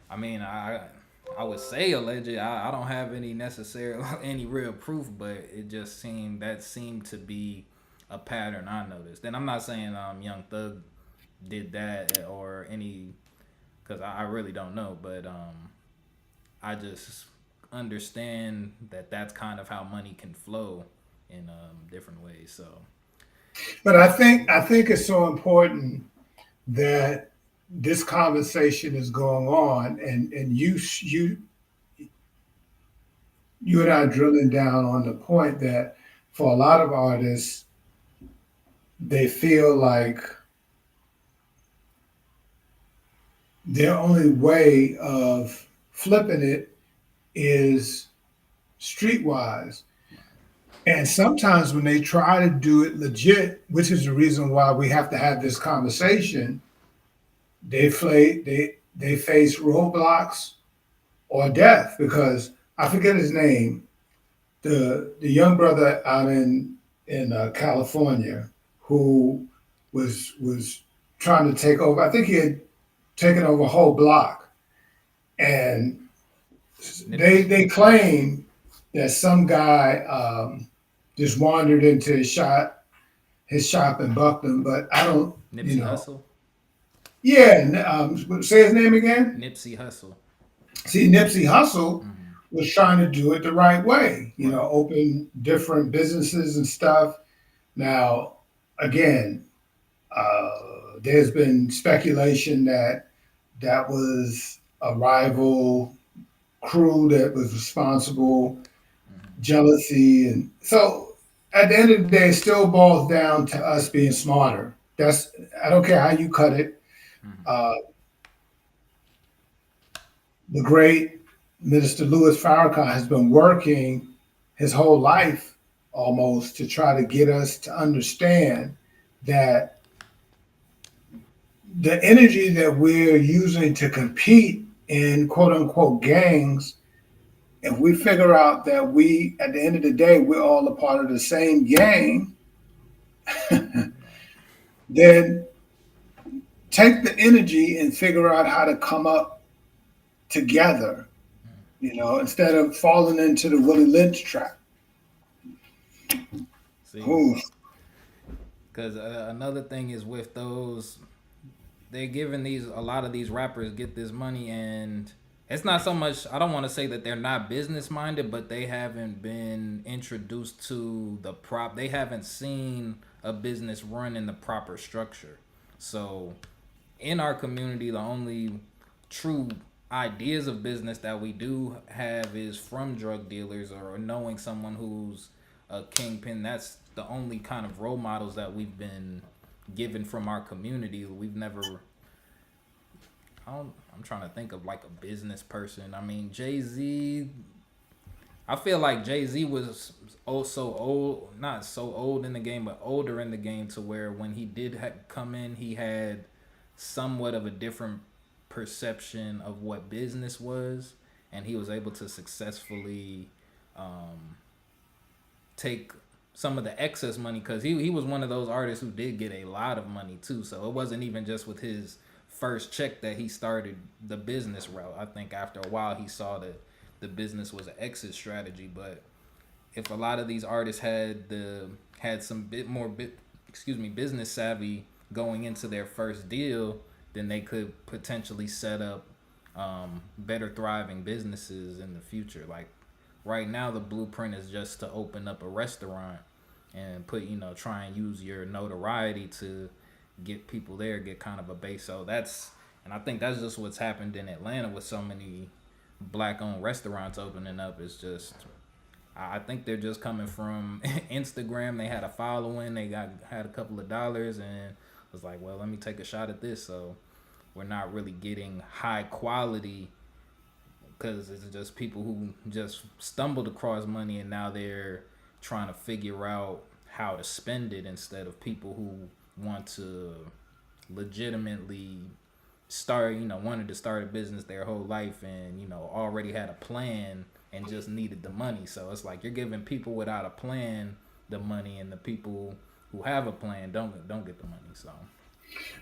I mean, I would say alleged. I don't have any necessary any real proof, but it just seemed to be a pattern I noticed. And I'm not saying Young Thug did that or any, because I really don't know, but I just understand that that's kind of how money can flow in different ways. So, But I think it's so important that this conversation is going on, and you and I are drilling down on the point that for a lot of artists, they feel like their only way of flipping it is streetwise. And sometimes when they try to do it legit, which is the reason why we have to have this conversation, they face roadblocks or death. Because I forget his name, the young brother out in California who was trying to take over. I think he had taken over a whole block, and they claim that some guy just wandered into his shop and bucked him. But I don't, Nipsey Hussle. Yeah, say his name again. Nipsey Hussle. See, Nipsey Hussle was trying to do it the right way, open different businesses and stuff. Now, again, there's been speculation that that was a rival crew that was responsible, jealousy. And so at the end of the day, it still boils down to us being smarter. I don't care how you cut it. The great Minister Louis Farrakhan has been working his whole life almost to try to get us to understand that the energy that we're using to compete in quote unquote gangs, if we figure out that we, at the end of the day, we're all a part of the same gang, then take the energy and figure out how to come up together, instead of falling into the Willie Lynch trap. See, because another thing is with those, they're giving a lot of these rappers get this money, and it's not so much, I don't want to say that they're not business minded, but they haven't been introduced to they haven't seen a business run in the proper structure. So in our community, the only true ideas of business that we do have is from drug dealers or knowing someone who's a kingpin. That's the only kind of role models that we've been given from our community. We've never, I'm trying to think of like a business person. I mean, Jay-Z, I feel like Jay-Z was also old, not so old in the game, but older in the game to where when he did come in, he had somewhat of a different perception of what business was, and he was able to successfully take some of the excess money because he was one of those artists who did get a lot of money too. So it wasn't even just with his first check that he started the business route. I think after a while he saw that the business was an exit strategy. But if a lot of these artists had some business savvy going into their first deal, then they could potentially set up better thriving businesses in the future. Like right now, the blueprint is just to open up a restaurant and try and use your notoriety to get people there, get kind of a base. So and I think that's just what's happened in Atlanta with so many black-owned restaurants opening up. It's just, I think they're just coming from Instagram. They had a following, had a couple of dollars, and was like, well, let me take a shot at this. So we're not really getting high quality because it's just people who just stumbled across money and now they're trying to figure out how to spend it, instead of people who want to legitimately wanted to start a business their whole life and already had a plan and just needed the money. So it's like you're giving people without a plan the money, and the people who have a plan don't get the money. So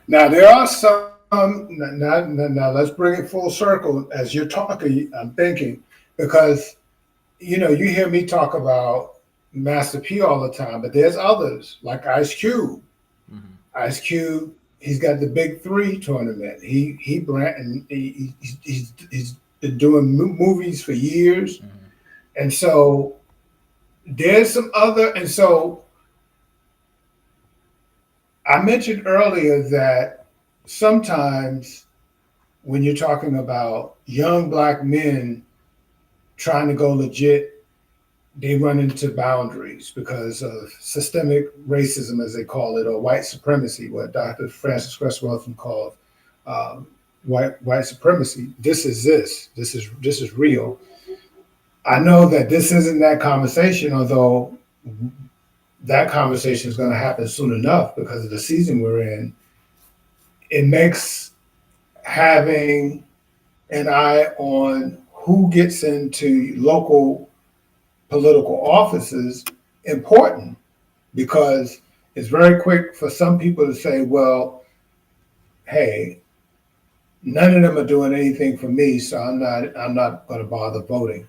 Now there are some. Now let's bring it full circle. As you're talking, I'm thinking, because you hear me talk about Master P all the time, but there's others like Ice Cube. Ice Cube, he's got the Big Three tournament. He's been doing movies for years, and so there's some other. And so I mentioned earlier that sometimes when you're talking about young black men trying to go legit, they run into boundaries because of systemic racism, as they call it, or white supremacy, what Dr. Francis Cresswell called white supremacy. This is real. I know that this isn't that conversation, although that conversation is going to happen soon enough because of the season we're in. It makes having an eye on who gets into local political offices important, because it's very quick for some people to say, well, hey, none of them are doing anything for me, so I'm not going to bother voting.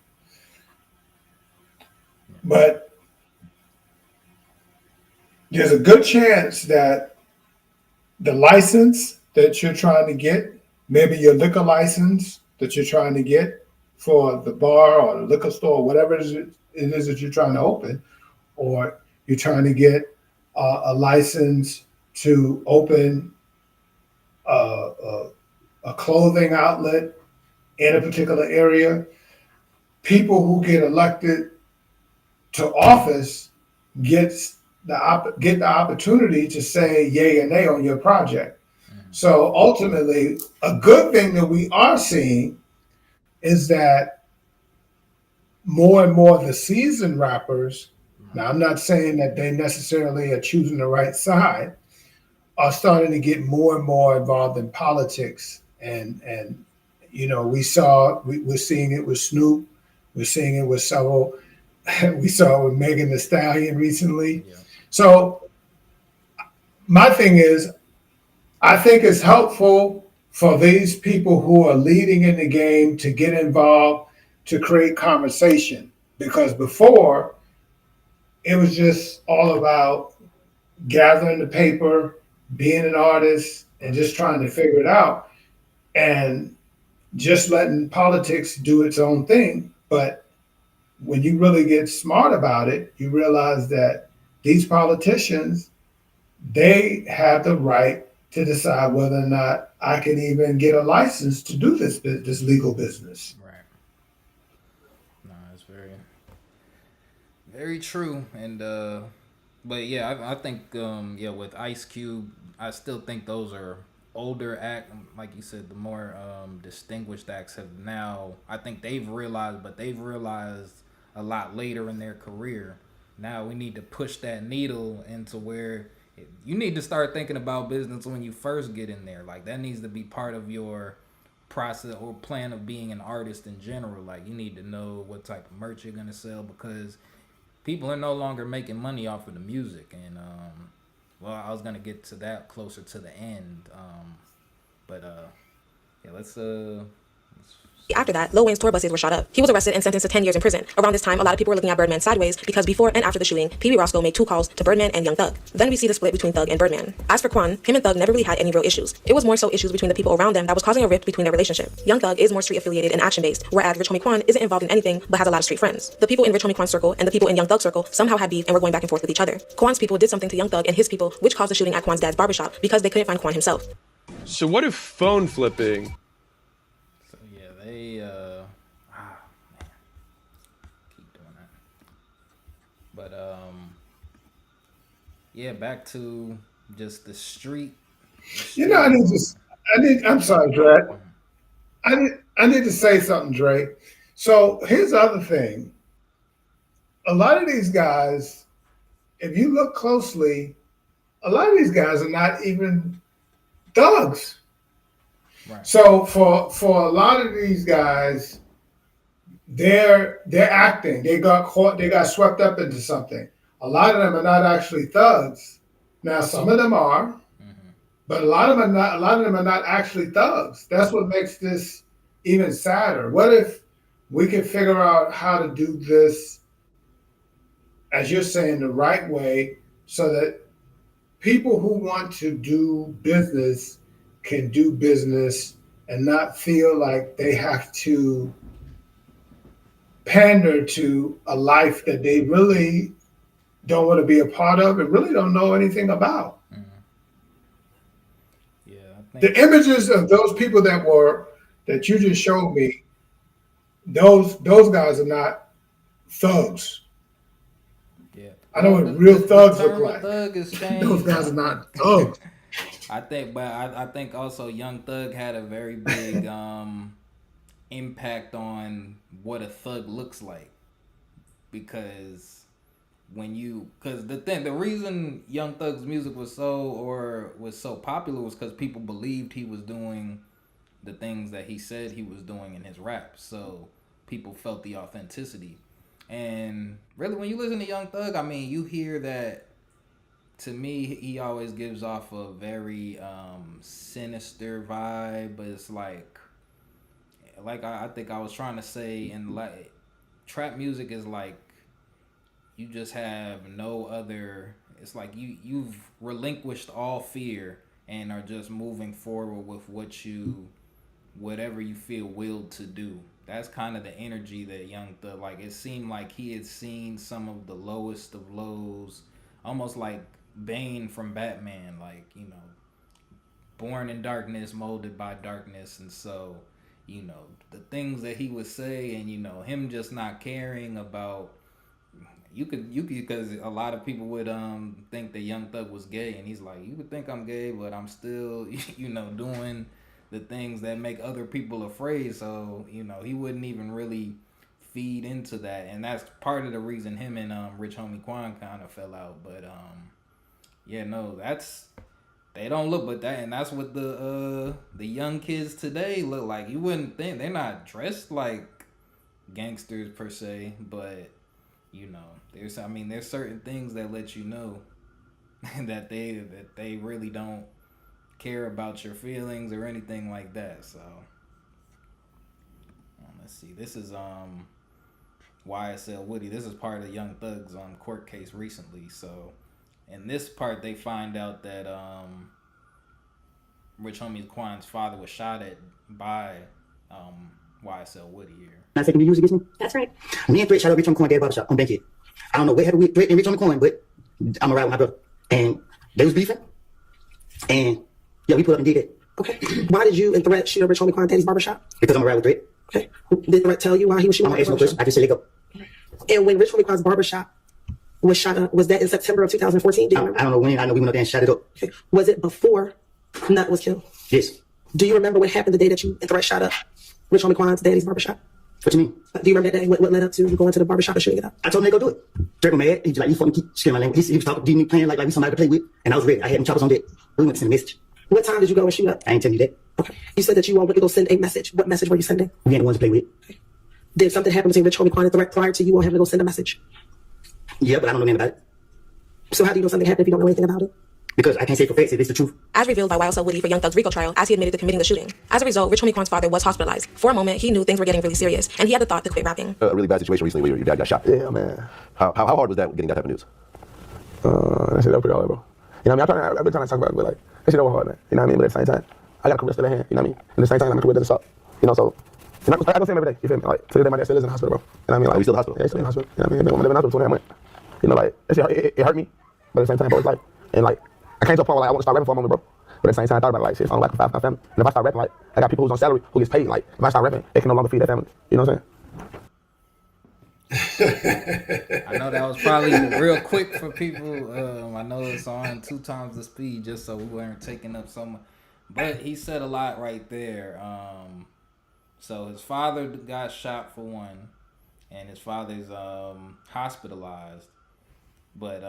But there's a good chance that the license that you're trying to get, maybe your liquor license that you're trying to get for the bar or the liquor store, whatever it is that you're trying to open, or you're trying to get a license to open a clothing outlet in a particular area. People who get elected to office get the opportunity to say yay or nay on your project. So ultimately, a good thing that we are seeing is that more and more of the seasoned rappers, now I'm not saying that they necessarily are choosing the right side, are starting to get more and more involved in politics. And we're seeing it with Snoop, we're seeing it with several, we saw it with Megan Thee Stallion recently. Yeah. So my thing is, I think it's helpful for these people who are leading in the game to get involved, to create conversation, because before it was just all about gathering the paper, being an artist, and just trying to figure it out, and just letting politics do its own thing. But when you really get smart about it, you realize that these politicians, they have the right to decide whether or not I can even get a license to do this legal business. Right. No, it's very, very true. And but yeah, I think with Ice Cube, I still think those are older like you said, the more distinguished acts have now. I think they've realized a lot later in their career. Now we need to push that needle into where you need to start thinking about business when you first get in there. Like that needs to be part of your process or plan of being an artist in general. Like you need to know what type of merch you're gonna sell because people are no longer making money off of the music. And well, I was gonna get to that closer to the end. But yeah, let's After that, Lil Wayne's tour buses were shot up. He was arrested and sentenced to 10 years in prison. Around this time, a lot of people were looking at Birdman sideways because before and after the shooting, Pee Wee Roscoe made 2 calls to Birdman and Young Thug. Then we see the split between Thug and Birdman. As for Quan, him and Thug never really had any real issues. It was more so issues between the people around them that was causing a rift between their relationship. Young Thug is more street affiliated and action based, whereas Rich Homie Quan isn't involved in anything but has a lot of street friends. The people in Rich Homie Quan's circle and the people in Young Thug's circle somehow had beef and were going back and forth with each other. Quan's people did something to Young Thug and his people, which caused the shooting at Quan's dad's barbershop because they couldn't find Quan himself. So what if phone flipping? So yeah, they man, keep doing that. But yeah, back to just the street. You know, I'm sorry, Dre. I need to say something, Dre. So here's the other thing. A lot of these guys, if you look closely, a lot of these guys are not even thugs. Right. So for a lot of these guys, they're acting. They got caught. They got swept up into something. A lot of them are not actually thugs. Now some of them are, but a lot of them are not. A lot of them are not actually thugs. That's what makes this even sadder. What if we could figure out how to do this, as you're saying, the right way, so that people who want to do business can do business and not feel like they have to pander to a life that they really don't want to be a part of and really don't know anything about. Yeah, I think The images of those people that you just showed me, those guys are not thugs. yeah. I know what real thugs look like. Thug is changed. Those guys are not thugs. I think also Young Thug had a very big impact on what a thug looks like, because the reason Young Thug's music was so popular was because people believed he was doing the things that he said he was doing in his rap, so people felt the authenticity. And really, when you listen to Young Thug, I mean, you hear that. To me, he always gives off a very sinister vibe, but it's like I think I was trying to say, in like trap music is like you just have no other. It's like you've relinquished all fear and are just moving forward with whatever you feel willed to do. That's kind of the energy that Young Thug, like, it seemed like he had seen some of the lowest of lows, almost like Bane from Batman, like, you know, born in darkness, molded by darkness. And so, you know, the things that he would say, and, you know, him just not caring about, you could because a lot of people would think that Young Thug was gay, and he's like, you would think I'm gay, but I'm still, you know, doing the things that make other people afraid. So, you know, he wouldn't even really feed into that, and that's part of the reason him and Rich Homie Quan kind of fell out. But yeah, no, they don't look, but that's what the young kids today look like. You wouldn't think they're not dressed like gangsters per se, but you know, there's certain things that let you know that they really don't care about your feelings or anything like that. So let's see. This is YSL Woody. This is part of Young Thug's court case recently. So in this part, they find out that Rich Homie Quan's father was shot at by YSL Woody here. Not taking the news against me? That's right. Me and Threat shot up Rich Homie Quan dead barbershop on Bankhead. I don't know what happened with Threat and Rich Homie Quan, but I'm a ride with my brother. And they was beefing. And yeah, we put up and did it. Okay. Why did you and Threat shoot up Rich Homie Quan Daddy's barbershop? Because I'm a ride with Threat. Okay. Did Threat tell you why he was shooting? I'm asking no question. I just said let go. And when Rich Homie Quan's barbershop was shot up, was that in September of 2014? Do you remember? I don't know when. I know we went up there and shot it up. Okay. Was it before Nut was killed? Yes. Do you remember what happened the day that you and Threat shot up Rich Homie Quan's daddy's barbershop? What you mean? Do you remember that day? What led up to you going to the barbershop and shooting it up? I told him to go do it. Draco mad. He like, you fucking keep scaring my language. He was talking, he playing like we somebody to play with. And I was ready. I had him choppers on deck. We went to send a message. What time did you go and shoot up? I ain't telling you that. Okay. You said that you wanted to go send a message. What message were you sending? We ain't the ones to play with. Did something happen between Rich Homie Quan and Threat prior to you all having to go send a message? Yeah, but I don't know nothing about it. So how do you know something happened if you don't know anything about it? Because I can't say for facts if it's the truth. As revealed by YSL Woody for Young Thug's RICO trial, as he admitted to committing the shooting. As a result, Rich Homie Quan's father was hospitalized. For a moment, he knew things were getting really serious, and he had the thought to quit rapping. A really bad situation recently where your dad got shot. Yeah, man. How hard was that getting that type of news? That shit that was pretty hard, bro. You know what I mean? I've been trying to talk about it, but like, that shit that was hard, man. You know what I mean? But at the same time, I got a career still in hand, you know what I mean? And at the same time, my career doesn't stop. You know, so, you know, I go see him every day, you feel me? Like, to this day, my dad still is in the hospital, bro. You know what I mean? Like, we still in the hospital? Yeah, he's still in the hospital. You know what I mean? I've been in the hospital 20 months. You know, like, that shit, it hurt me, but at the same time, bro, it's like, and like, I came to a point where like, I want to start rapping for a moment, bro. But at the same time, I thought about it, like, shit, if I don't rap for my family, and if I start rapping, like, I got people who's on salary who gets paid, like, if I start rapping, they can no longer feed their family. You know what I'm saying? I know that was probably real quick for people. I know it's on 2 times the speed just so we weren't taking up so much. But he said a lot right there. So his father got shot for one, and his father's hospitalized. But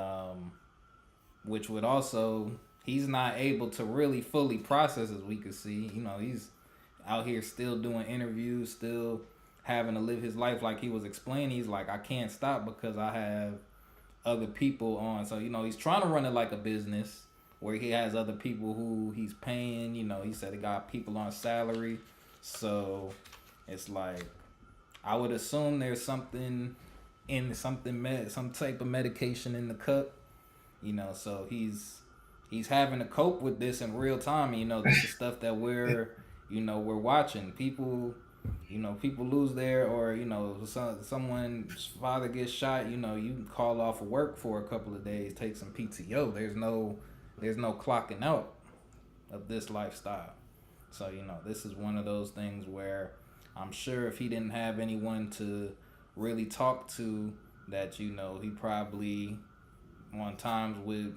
which would also, he's not able to really fully process, as we could see. You know, he's out here still doing interviews, still having to live his life like he was explaining. He's like, I can't stop because I have other people on. So, you know, he's trying to run it like a business where he has other people who he's paying. You know, he said he got people on salary. So it's like, I would assume there's something in some type of medication in the cup. You know, so he's having to cope with this in real time. You know, this is stuff that we're watching. People, you know, people lose their, or, you know, someone's father gets shot, you know, you can call off of work for a couple of days, take some PTO. There's no clocking out of this lifestyle. So, you know, this is one of those things where I'm sure if he didn't have anyone to really talk to, that, you know, he probably on times would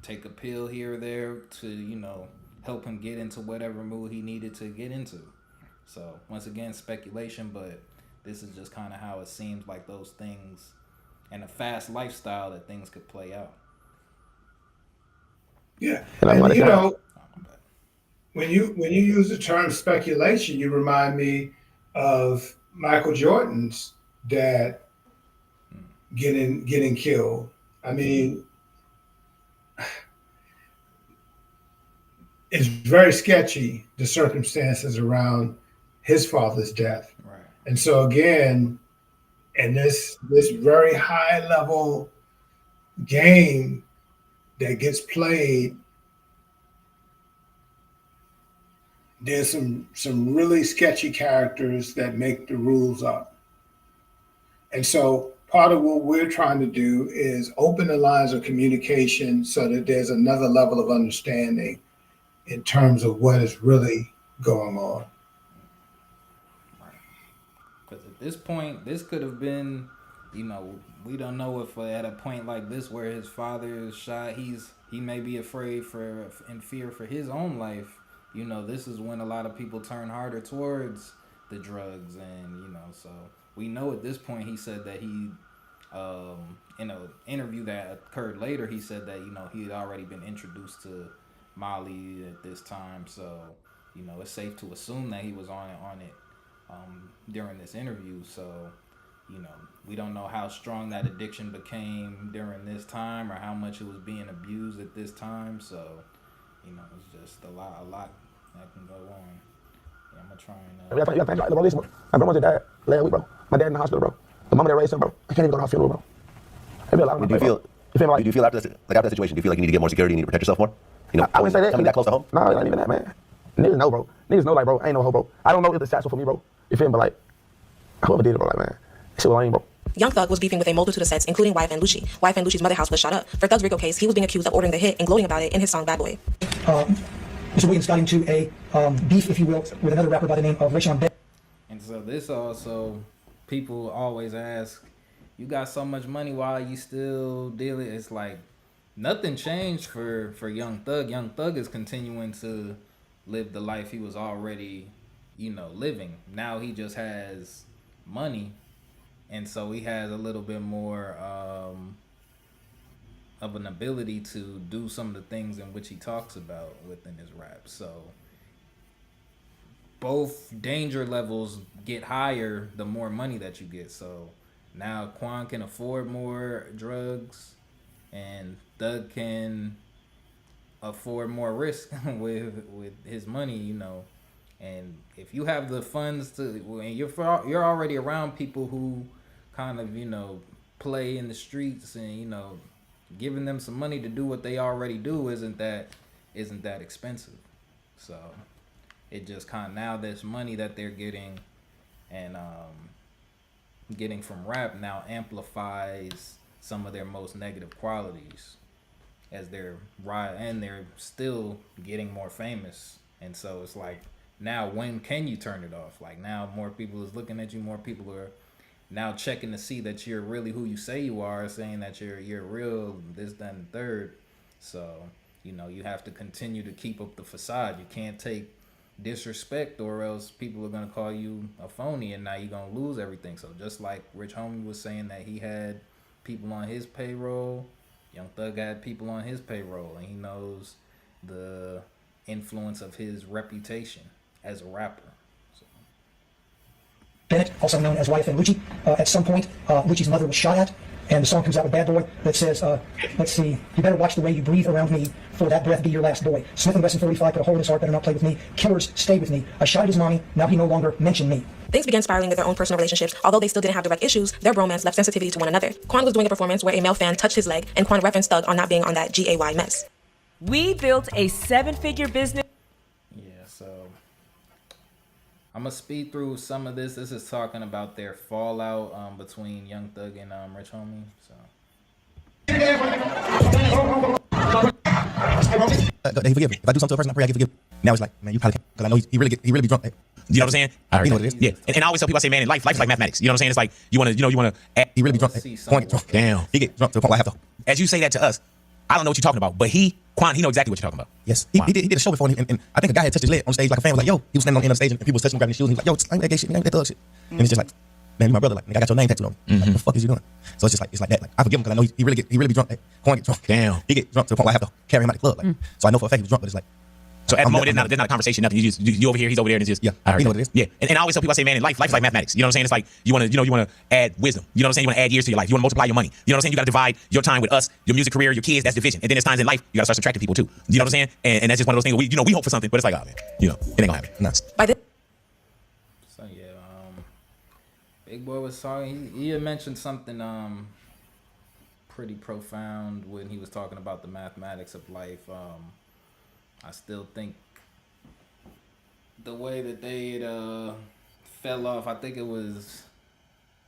take a pill here or there to, you know, help him get into whatever mood he needed to get into. So once again, speculation, but this is just kind of how it seems like those things, and a fast lifestyle, that things could play out. Yeah, and you know, when you use the term speculation, you remind me of Michael Jordan's dad getting killed. I mean, it's very sketchy, the circumstances around his father's death. Right. And so again, in this very high level game that gets played, there's some really sketchy characters that make the rules up. And so part of what we're trying to do is open the lines of communication so that there's another level of understanding in terms of what is really going on. Because at this point, this could have been, you know, we don't know if at a point like this where his father is shot, he may be afraid in fear for his own life. You know, this is when a lot of people turn harder towards the drugs, and, you know, so we know at this point he said that he, in an interview that occurred later, he said that, you know, he had already been introduced to Molly at this time, so, you know, it's safe to assume that he was on it during this interview. So, you know, we don't know how strong that addiction became during this time or how much it was being abused at this time. So, you know, it's just a lot that can go on. Yeah, I'm gonna try and. You gotta think, bro. Listen, bro. My grandma just died last week, bro. My dad in the hospital, bro. The mama that raised him, bro. I can't even go to her funeral, bro. It'd be a lot of Do you feel after that situation? Do you feel like you need to get more security? You need to protect yourself more? You know, I wouldn't say that. Coming that close to home? No, it ain't even that, man. Niggas know, bro. Niggas know, like, bro, I ain't no hoe, bro. I don't know if the shots were for me, bro. You feel me? But, like, whoever did it, bro, like, man, that shit was lame, bro. Young Thug was beefing with a multitude of sets, including Wife and Lucci. Wife and Lucci's mother house was shot up. For Thug's RICO case, he was being accused of ordering the hit and gloating about it in his song Bad Boy. Mr. Williams got into a beef, if you will, with another rapper by the name of Rayshon Bell. And so this also, people always ask, you got so much money, why are you still dealing? It's like, nothing changed for Young Thug. Young Thug is continuing to live the life he was already, you know, living. Now he just has money, and so he has a little bit more of an ability to do some of the things in which he talks about within his rap. So both danger levels get higher the more money that you get. So now Quan can afford more drugs, and Thug can afford more risk with his money, you know. And if you have the funds to, and you're already around people who kind of, you know, play in the streets, and, you know, giving them some money to do what they already do isn't that expensive. So it just kind of, now this money that they're getting and getting from rap now amplifies some of their most negative qualities as they're still getting more famous. And so it's like, now when can you turn it off? Like, now more people is looking at you, more people are now checking to see that you're really who you say you are, saying that you're real, this, that, and third. So, you know, you have to continue to keep up the facade. You can't take disrespect, or else people are gonna call you a phony, and now you're gonna lose everything. So just like Rich Homie was saying that he had people on his payroll, Young Thug had people on his payroll, and he knows the influence of his reputation as a rapper. Bennett, also known as YFN Lucci. At some point, Lucci's mother was shot at, and the song comes out with Bad Boy that says, let's see, you better watch the way you breathe around me, for that breath be your last boy. Smith & Wesson 45 put a hole in his heart, better not play with me. Killers stay with me. I shot at his mommy, now he no longer mentioned me. Things began spiraling with their own personal relationships. Although they still didn't have direct issues, their bromance left sensitivity to one another. Quan was doing a performance where a male fan touched his leg, and Quan referenced Thug on not being on that GAY mess. We built a 7-figure business. Yeah, so I'm gonna speed through some of this. This is talking about their fallout between Young Thug and Rich Homie. So he forgive me. If I do something to a person, I pray I get forgiven. Now it's like, man, you probably can't, because I know he really be drunk. You know what I'm saying? I heard, you know what it is? Yeah. And I always tell people, I say, man, in life's like mathematics. You know what I'm saying? It's like, you want to add. He really be drunk. Quan get drunk. Damn. He get drunk to the point where I have to. As you say that to us, I don't know what you're talking about, but Quan, he know exactly what you're talking about. Yes. He did a show before, and I think a guy had touched his leg on stage, like a fan was like, yo, he was standing on the end of the stage, and people was touching him, grabbing his shoes, and he was like, yo, like that gay shit, man, that thug shit. And it's just like, man, you my brother, like, nigga, I got your name tattooed on you. Like, what the fuck is you doing? So it's like that. Like, I forgive him because I know he really be drunk. Like, Quan get drunk. Damn. He get drunk to the point where I have to carry him out of the club. Like, so I know for a fact he was drunk, but it's like. So at the moment, there's not a conversation, nothing. You over here, he's over there, and it's just, yeah, I heard you know that. what it is. Yeah, and I always tell people, I say, man, in life's like mathematics. You know what I'm saying? It's like, you want to add wisdom. You know what I'm saying? You want to add years to your life. You want to multiply your money. You know what I'm saying? You got to divide your time with us, your music career, your kids. That's division. And then there's times in life you got to start subtracting people too. You know what I'm saying? And that's just one of those things where we hope for something, but it's like, oh man, it ain't gonna happen. No. By this. So yeah, Big Boy was talking. He had mentioned something pretty profound when he was talking about the mathematics of life. I still think the way that they fell off, I think it was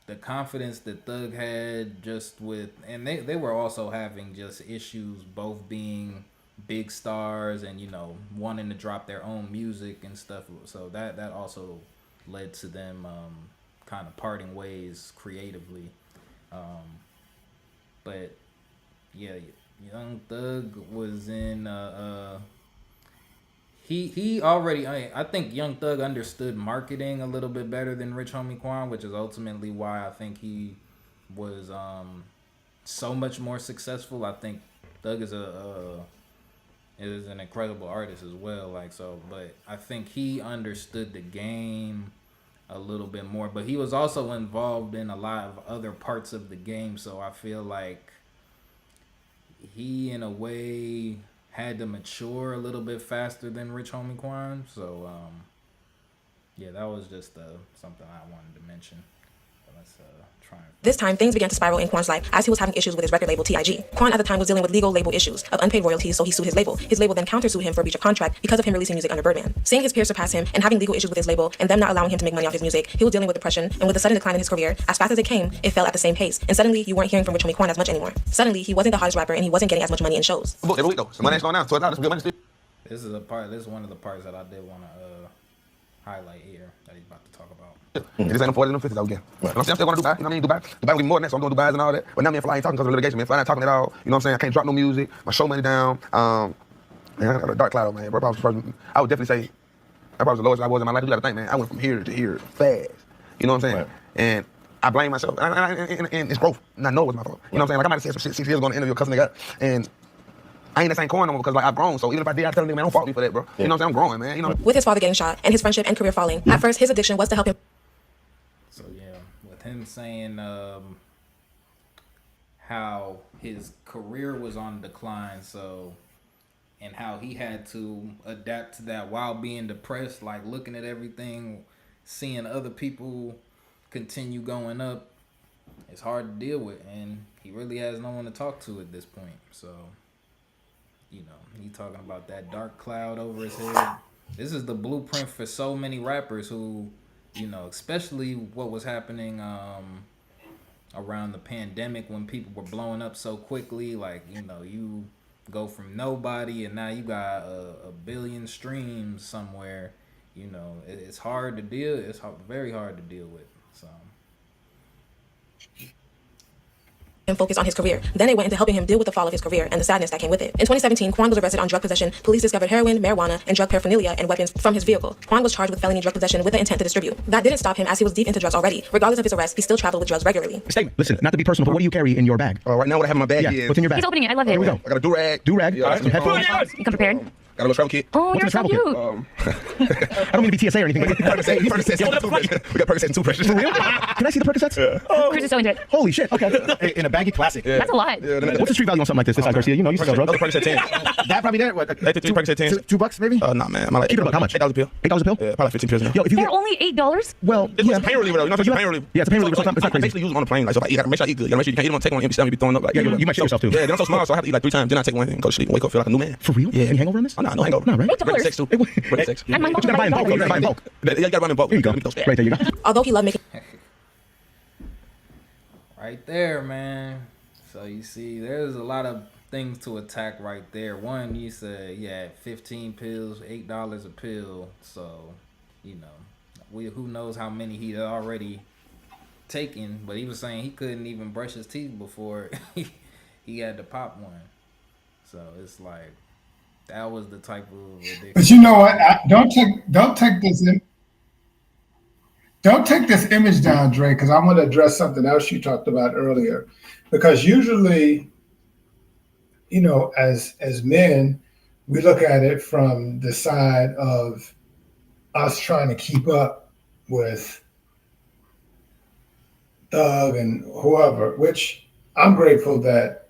the confidence that Thug had just with, and they were also having just issues, both being big stars and, you know, wanting to drop their own music and stuff. So that also led to them kind of parting ways creatively. But yeah, Young Thug was in He already, I think Young Thug understood marketing a little bit better than Rich Homie Quan, which is ultimately why I think he was so much more successful. I think Thug is an incredible artist as well, but I think he understood the game a little bit more. But he was also involved in a lot of other parts of the game, so I feel like he, in a way, had to mature a little bit faster than Rich Homie Quan. So, yeah, that was just something I wanted to mention. Let's try. This time, things began to spiral in Quan's life as he was having issues with his record label, TIG. Quan at the time was dealing with legal label issues of unpaid royalties, so he sued his label. His label then countersued him for breach of contract because of him releasing music under Birdman. Seeing his peers surpass him and having legal issues with his label and them not allowing him to make money off his music, he was dealing with depression, and with the sudden decline in his career, as fast as it came, it fell at the same pace. And suddenly, you weren't hearing from Rich Homie Quan as much anymore. Suddenly, he wasn't the hottest rapper and he wasn't getting as much money in shows. Every week though, some money's going down. So it's not some good money still. This is one of the parts that I did want to highlight here that he's about to talk about. This ain't the 40s and the 50s out again. Right. I'm still going to Dubai. You know what I mean? Dubai will be more than that, so I'm doing Dubai's and all that. But now me and Fly ain't talking because of litigation. Me and Fly ain't talking at all. You know what I'm saying? I can't drop no music. My show money down. Man, I got a dark cloud, man. Bro, I would definitely say that probably was the lowest I was in my life. You got to think, man. I went from here to here fast. You know what I'm saying? Right. And I blame myself, and it's growth. And I know it was my fault. You know what I'm saying? Like I might have said some shit 6 years ago in the interview, cussing nigga out, and I ain't the same Quan no more because like I've grown. So even if I did, I tell a nigga, man, don't fault me for that, bro. You know what I'm saying? I'm growing, man. You know. With his father getting shot and his friendship and career falling, at first his addiction was to help him. So yeah, with him saying how his career was on decline, so and how he had to adapt to that while being depressed, like looking at everything, seeing other people continue going up, it's hard to deal with, and he really has no one to talk to at this point. So, you know, he talking about that dark cloud over his head. This is the blueprint for so many rappers who, you know, especially what was happening around the pandemic when people were blowing up so quickly. Like, you know, you go from nobody and now you got a billion streams somewhere. You know, it's hard to deal. It's very hard to deal with. So. And focus on his career. Then it went into helping him deal with the fall of his career and the sadness that came with it. In 2017, Quan was arrested on drug possession. Police discovered heroin, marijuana, and drug paraphernalia and weapons from his vehicle. Quan was charged with felony drug possession with the intent to distribute. That didn't stop him as he was deep into drugs already. Regardless of his arrest, he still traveled with drugs regularly. Statement. Listen, not to be personal, but what do you carry in your bag? Right now what I have in my bag is... What's in your bag? He's opening it. I love it. Here we go. I got a do-rag. Do-rag. Yeah, some headphones. You come prepared? Got a little travel kit. Oh, What's you're so cute. I don't mean to be TSA or anything. But Percocets and toothbrushes. We got Percocets and toothbrushes. For real? Can I see the Percocets? Yeah. Oh. Chris is so into it. Holy shit. Okay. In a baggy classic. Yeah. That's a lot. Yeah, what's the street value on something like this? This Garcia, you know, you sell drugs. Percocet 10. That probably there. What? Like the 3 Percocet 10s. $2 maybe? Nah, man. Like Keep it up. How much? $8 a pill. $8 a pill? Yeah, probably 15 pills now. Yo, if you They're only $8? Well, it's a pain reliever though. You know, it's a pain reliever. Yeah, it's a pain reliever. So, it's not I crazy. basically use them on the plane. Like, so you gotta make sure I eat good. You gotta make sure you can't eat them on the take on an empty stomach. You be throwing up. Like, Yeah, you might shit yourself too. Yeah, then I'm so small, so I have to eat like 3 times. Then I take one and go to sleep and wake up feel like a new man. For real? Yeah. Any hangover on this? Oh, no hangover. No, right? Break sex too. Break sex. And my But you gotta buy in bulk. You gotta buy in bulk. Yeah, you gotta buy in bulk. Here you go. Right there you go. Although he loved making Right there, man. So you see, there's a lot of things to attack right there. One, you said, yeah, 15 pills, $8 a pill. So, you know, who knows how many he had already taken. But he was saying he couldn't even brush his teeth before he had to pop one. So it's like, that was the type of addiction. But you know what? Don't take this image down, Dre, because I want to address something else you talked about earlier. Because usually, you know, as men, we look at it from the side of us trying to keep up with Thug and whoever, which I'm grateful that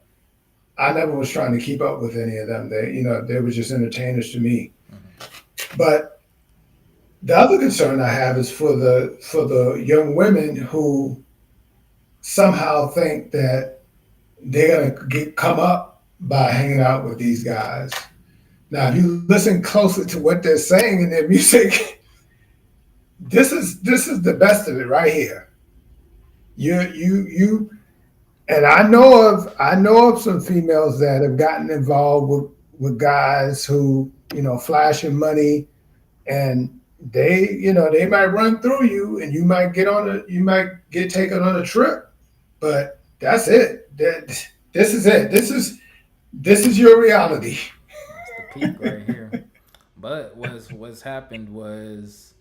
I never was trying to keep up with any of them. They were just entertainers to me. Mm-hmm. But the other concern I have is for the young women who somehow think that they're gonna come up by hanging out with these guys. Now, if you listen closely to what they're saying in their music, this is the best of it right here. You and I know of some females that have gotten involved with guys who, you know, flashing money, and they might run through you and you might get taken on a trip, but that's it. This is it. This is your reality. It's the peak right here. But what's happened was,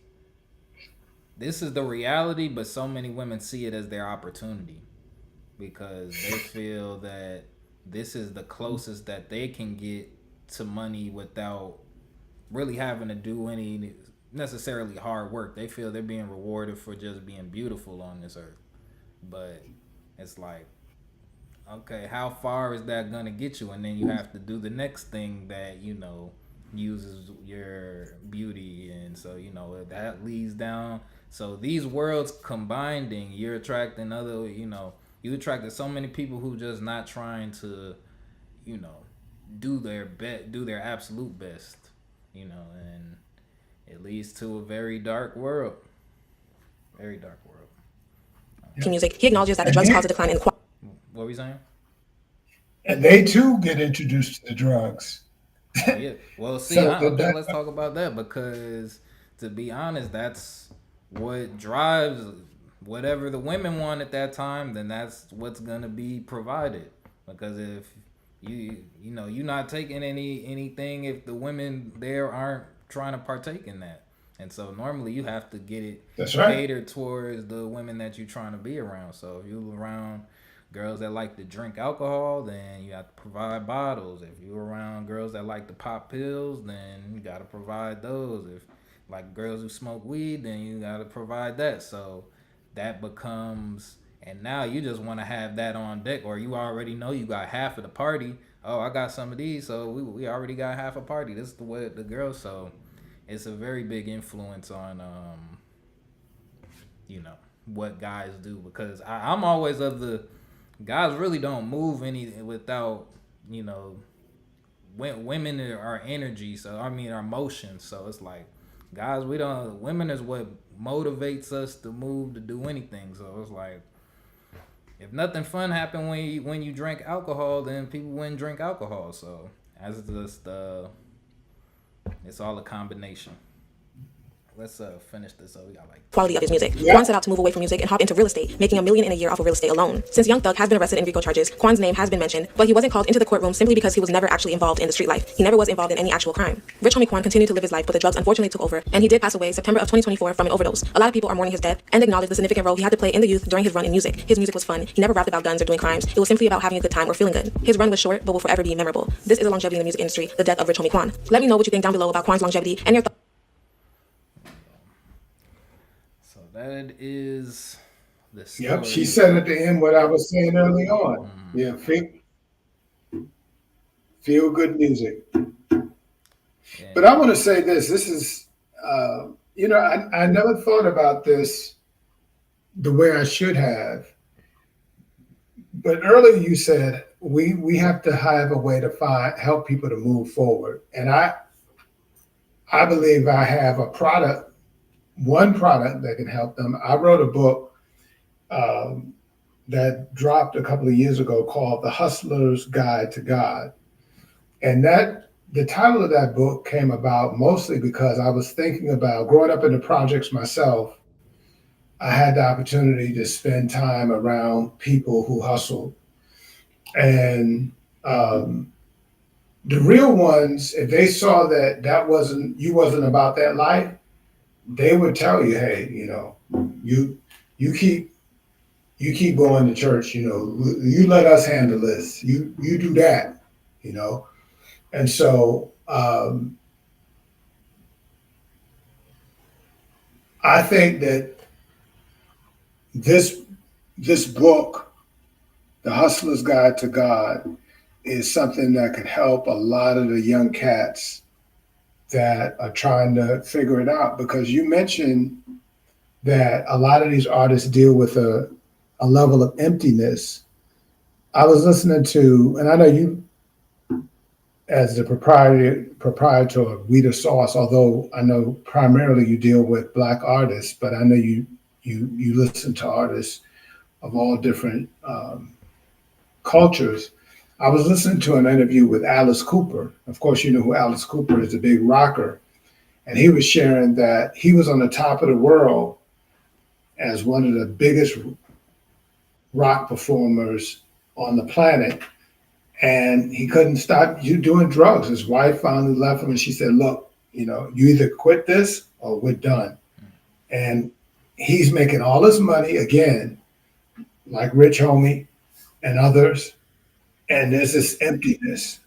this is the reality, but so many women see it as their opportunity because they feel that this is the closest that they can get to money without really having to do any necessarily hard work. They feel they're being rewarded for just being beautiful on this earth. But it's like, okay, how far is that gonna get you? And then you have to do the next thing that, you know, uses your beauty, and so, you know, that leads down. So these worlds combining, you're attracting other, you know, you attracted so many people who just not trying to, you know, do their absolute best, you know, and it leads to a very dark world. Very dark world. music. He acknowledges that the drugs caused a decline in What were you saying? And they too get introduced to the drugs. Yeah. Well, see, okay, let's talk about that, because to be honest, that's what drives whatever the women want at that time. Then that's what's gonna be provided. Because if you're not taking anything if the women there aren't trying to partake in that. And so normally you have to get it That's right. catered towards the women that you're trying to be around. So if you're around girls that like to drink alcohol, then you have to provide bottles. If you're around girls that like to pop pills, then you got to provide those. If like girls who smoke weed, then you got to provide that. So that becomes, and now you just want to have that on deck, or you already know you got half of the party. Oh, I got some of these, so we already got half a party. This is the way the girls. So it's a very big influence on what guys do, because I'm always of the guys really don't move any without women are energy, so I mean our emotions. So it's like guys, we don't, women is what motivates us to move, to do anything. So it's like if nothing fun happened when you drink alcohol, then people wouldn't drink alcohol. So as just it's all a combination. Let's finish this up. We got like quality of his music. Quan set out to move away from music and hop into real estate, making $1 million in a year off of real estate alone. Since Young Thug has been arrested in RICO charges, Quan's name has been mentioned, but he wasn't called into the courtroom simply because he was never actually involved in the street life. He never was involved in any actual crime. Rich homie Quan continued to live his life, but the drugs unfortunately took over, and he did pass away September of 2024 from an overdose. A lot of people are mourning his death and acknowledge the significant role he had to play in the youth during his run in music. His music was fun. He never rapped about guns or doing crimes. It was simply about having a good time or feeling good. His run was short, but will forever be memorable. This is a longevity in the music industry, the death of Rich homie Quan. Let me know what you think down below about Quan's longevity and your thoughts. That is the story. Yep, she said at the end what I was saying early on. Yeah, feel good music. But I want to say this. This is, I never thought about this the way I should have. But earlier you said we have to have a way to help people to move forward. And I believe I have one product that can help them. I wrote a book that dropped a couple of years ago called The Hustler's Guide to God. And the title of that book came about mostly because I was thinking about growing up in the projects myself. I had the opportunity to spend time around people who hustled. And the real ones, if they saw that you wasn't about that life, they would tell you, hey, you keep going to church, you let us handle this. You do that, And so I think that this book, The Hustler's Guide to God, is something that could help a lot of the young cats that are trying to figure it out, because you mentioned that a lot of these artists deal with a level of emptiness. I was listening to, and I know you, as the proprietor of We the Sauce, although I know primarily you deal with Black artists, but I know you listen to artists of all different cultures. I was listening to an interview with Alice Cooper. Of course, you know who Alice Cooper is, a big rocker. And he was sharing that he was on the top of the world as one of the biggest rock performers on the planet. And he couldn't stop doing drugs. His wife finally left him and she said, look, you either quit this or we're done. And he's making all his money again, like Rich Homie and others. And there's this emptiness.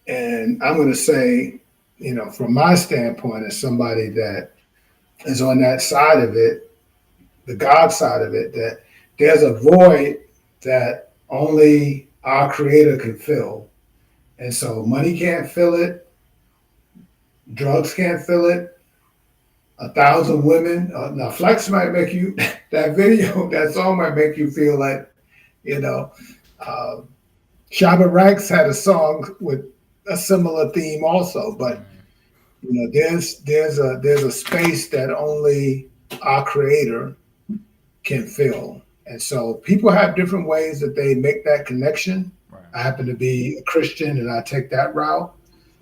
And I'm going to say, from my standpoint, as somebody that is on that side of it, the God side of it, that there's a void that only our Creator can fill. And so money can't fill it. Drugs can't fill it. 1,000 women. Now, Flex might make you, that song might make you feel like, Shabba Ranks had a song with a similar theme also, but there's a space that only our Creator can fill. And so people have different ways that they make that connection. Right. I happen to be a Christian and I take that route.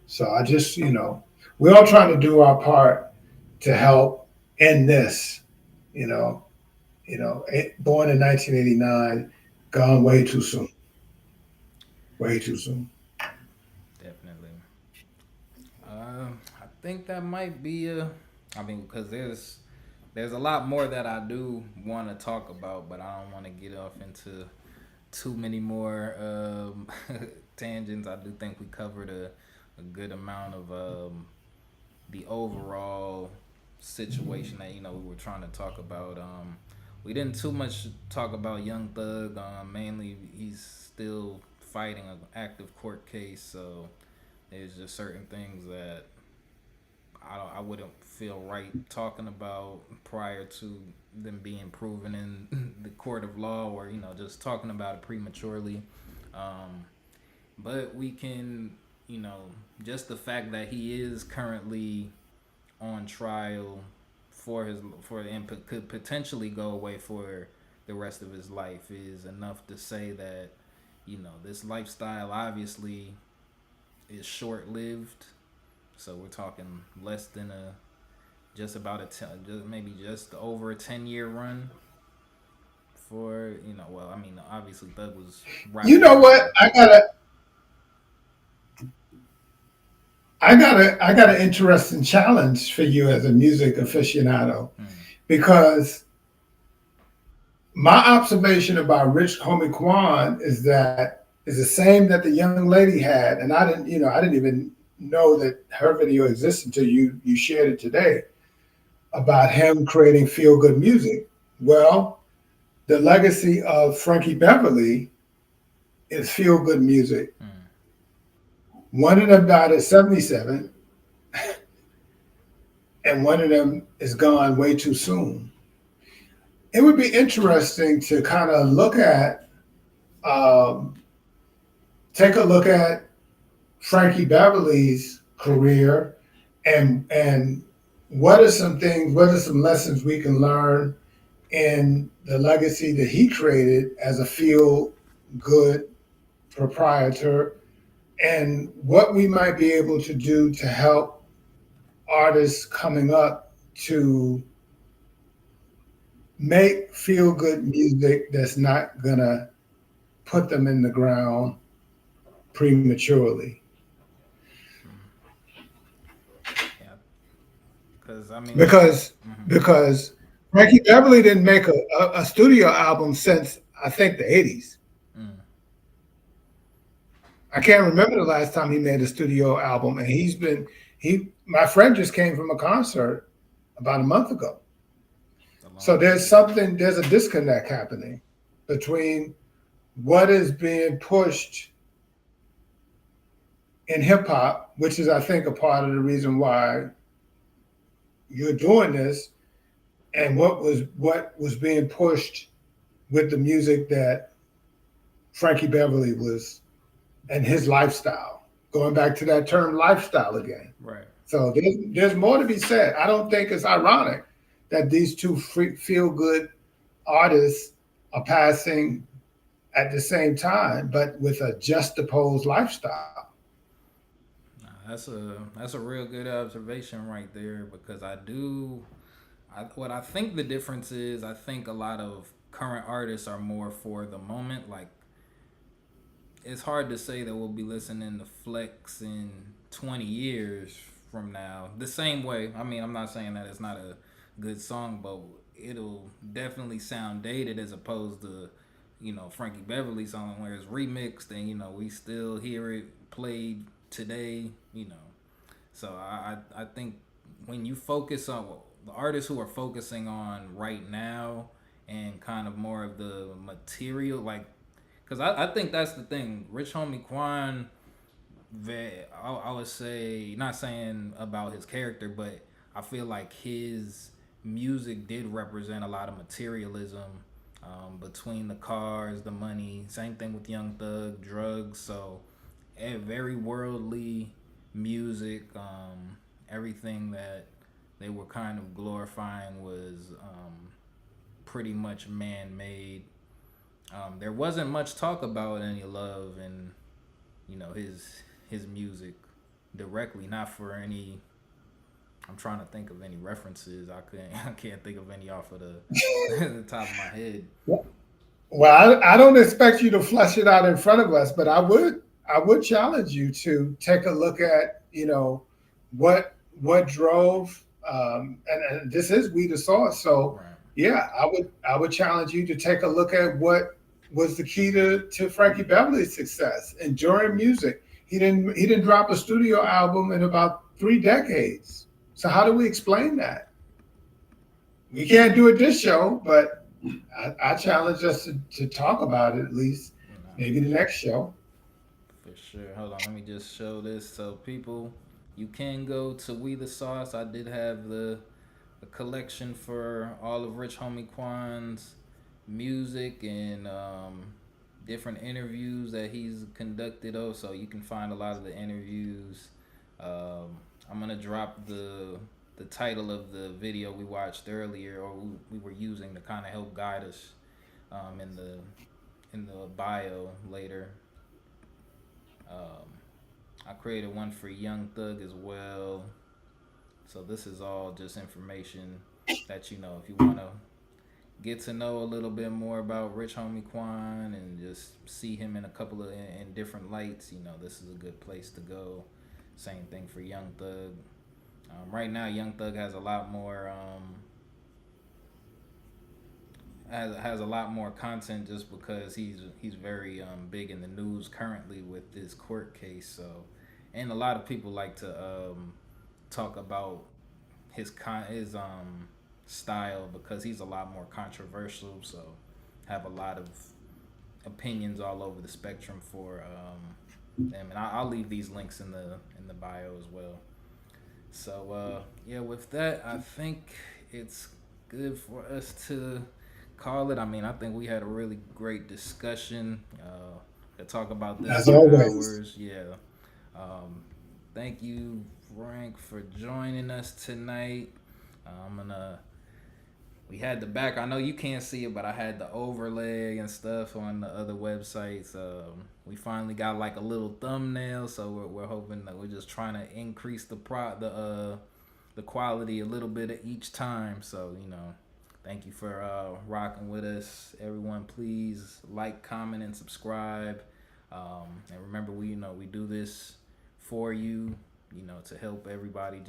So I just, we're all trying to do our part to help end this, born in 1989, gone way too soon. Way too soon. Definitely. I think that might be a I mean, because there's a lot more that I do want to talk about, but I don't want to get off into too many more tangents. I do think we covered a good amount of the overall situation that we were trying to talk about. We didn't too much talk about Young Thug. Mainly, he's still fighting an active court case, so there's just certain things that I wouldn't feel right talking about prior to them being proven in the court of law, or just talking about it prematurely. But we can, just the fact that he is currently on trial and could potentially go away for the rest of his life is enough to say that this lifestyle obviously is short-lived. So we're talking less than just maybe just over a 10-year run for well, I mean, obviously Thug was right. You know what? I got an interesting challenge for you as a music aficionado, because my observation about Rich Homie Quan is the same that the young lady had, and I didn't even know that her video existed until you shared it today about him creating feel good music. Well, the legacy of Frankie Beverly is feel good music. One of them died at 77, and one of them is gone way too soon. It would be interesting to kind of take a look at Frankie Beverly's career, and what are some lessons we can learn in the legacy that he created as a feel good proprietor, and what we might be able to do to help artists coming up to make feel good music that's not gonna put them in the ground prematurely. Yeah, because Frankie Beverly didn't make a studio album since I think the 80s. I can't remember the last time he made a studio album, and my friend just came from a concert about a month ago. So there's a disconnect happening between what is being pushed in hip hop, which is, I think, a part of the reason why you're doing this, and what was being pushed with the music that Frankie Beverly was, and his lifestyle. Going back to that term lifestyle again. Right. So there's more to be said. I don't think it's ironic that these two feel-good artists are passing at the same time, but with a juxtaposed lifestyle. That's a real good observation right there, because what I think the difference is, I think a lot of current artists are more for the moment. Like, it's hard to say that we'll be listening to Flex in 20 years from now the same way. I mean, I'm not saying that it's not a good song, but it'll definitely sound dated as opposed to Frankie Beverly song where it's remixed and we still hear it played today. So I think when you focus on the artists who are focusing on right now and kind of more of the material, like, because I think that's the thing. Rich Homie Quan, I would say, not saying about his character, but I feel like his music did represent a lot of materialism, between the cars, the money. Same thing with Young Thug, drugs. So very worldly music. Everything that they were kind of glorifying was pretty much man-made. There wasn't much talk about any love in, his music directly. Not for any. I'm trying to think of any references. I can't think of any off of the top of my head. Well, I don't expect you to flesh it out in front of us, but I would challenge you to take a look at what drove And this is We the Source. So yeah, I would challenge you to take a look at what was the key to Frankie Beverly's success. Enduring music. He didn't drop a studio album in about 3 decades. So how do we explain that? We can't do it this show, but I challenge us to talk about it at least. Maybe the next show. For sure. Hold on, let me just show this. So people, you can go to We the Sauce. I did have the collection for all of Rich Homie Quan's music and different interviews that he's conducted. So you can find a lot of the interviews. I'm gonna drop the title of the video we watched earlier, or we were using to kind of help guide us in the bio later. I created one for Young Thug as well. So this is all just information that, you know, if you want to get to know a little bit more about Rich Homie Quan and just see him in a couple of in different lights, you know, this is a good place to go. Same thing for Young Thug. Right now, Young Thug has a lot more has a lot more content just because he's very big in the news currently with this court case. So, and a lot of people like to talk about his style because he's a lot more controversial. So, have a lot of opinions all over the spectrum for them, and I'll leave these links in the bio as well. So yeah, with that, I think it's good for us to call it. I mean, I think we had a really great discussion to talk about this As for always. hours. Yeah. Thank you, Frank, for joining us tonight. We had the back. I know you can't see it, but I had the overlay and stuff on the other websites. We finally got like a little thumbnail, so we're hoping that we're just trying to increase the quality a little bit each time. So, you know, thank you for rocking with us, everyone. Please like, comment, and subscribe. And remember, we do this for you, you know, to help everybody.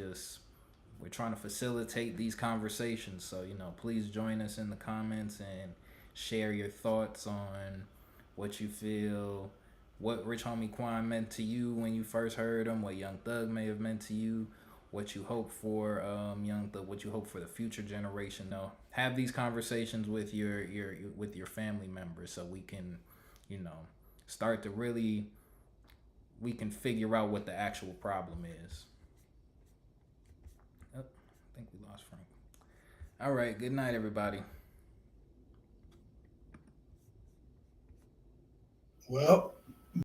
We're trying to facilitate these conversations. So, you know, please join us in the comments and share your thoughts on what you feel, what Rich Homie Quan meant to you when you first heard him, what Young Thug may have meant to you, what you hope for Young Thug, what you hope for the future generation. No, have these conversations with your family members so we can, you know, start to we can figure out what the actual problem is. Oh, I think we lost Frank. All right, good night, everybody. Well,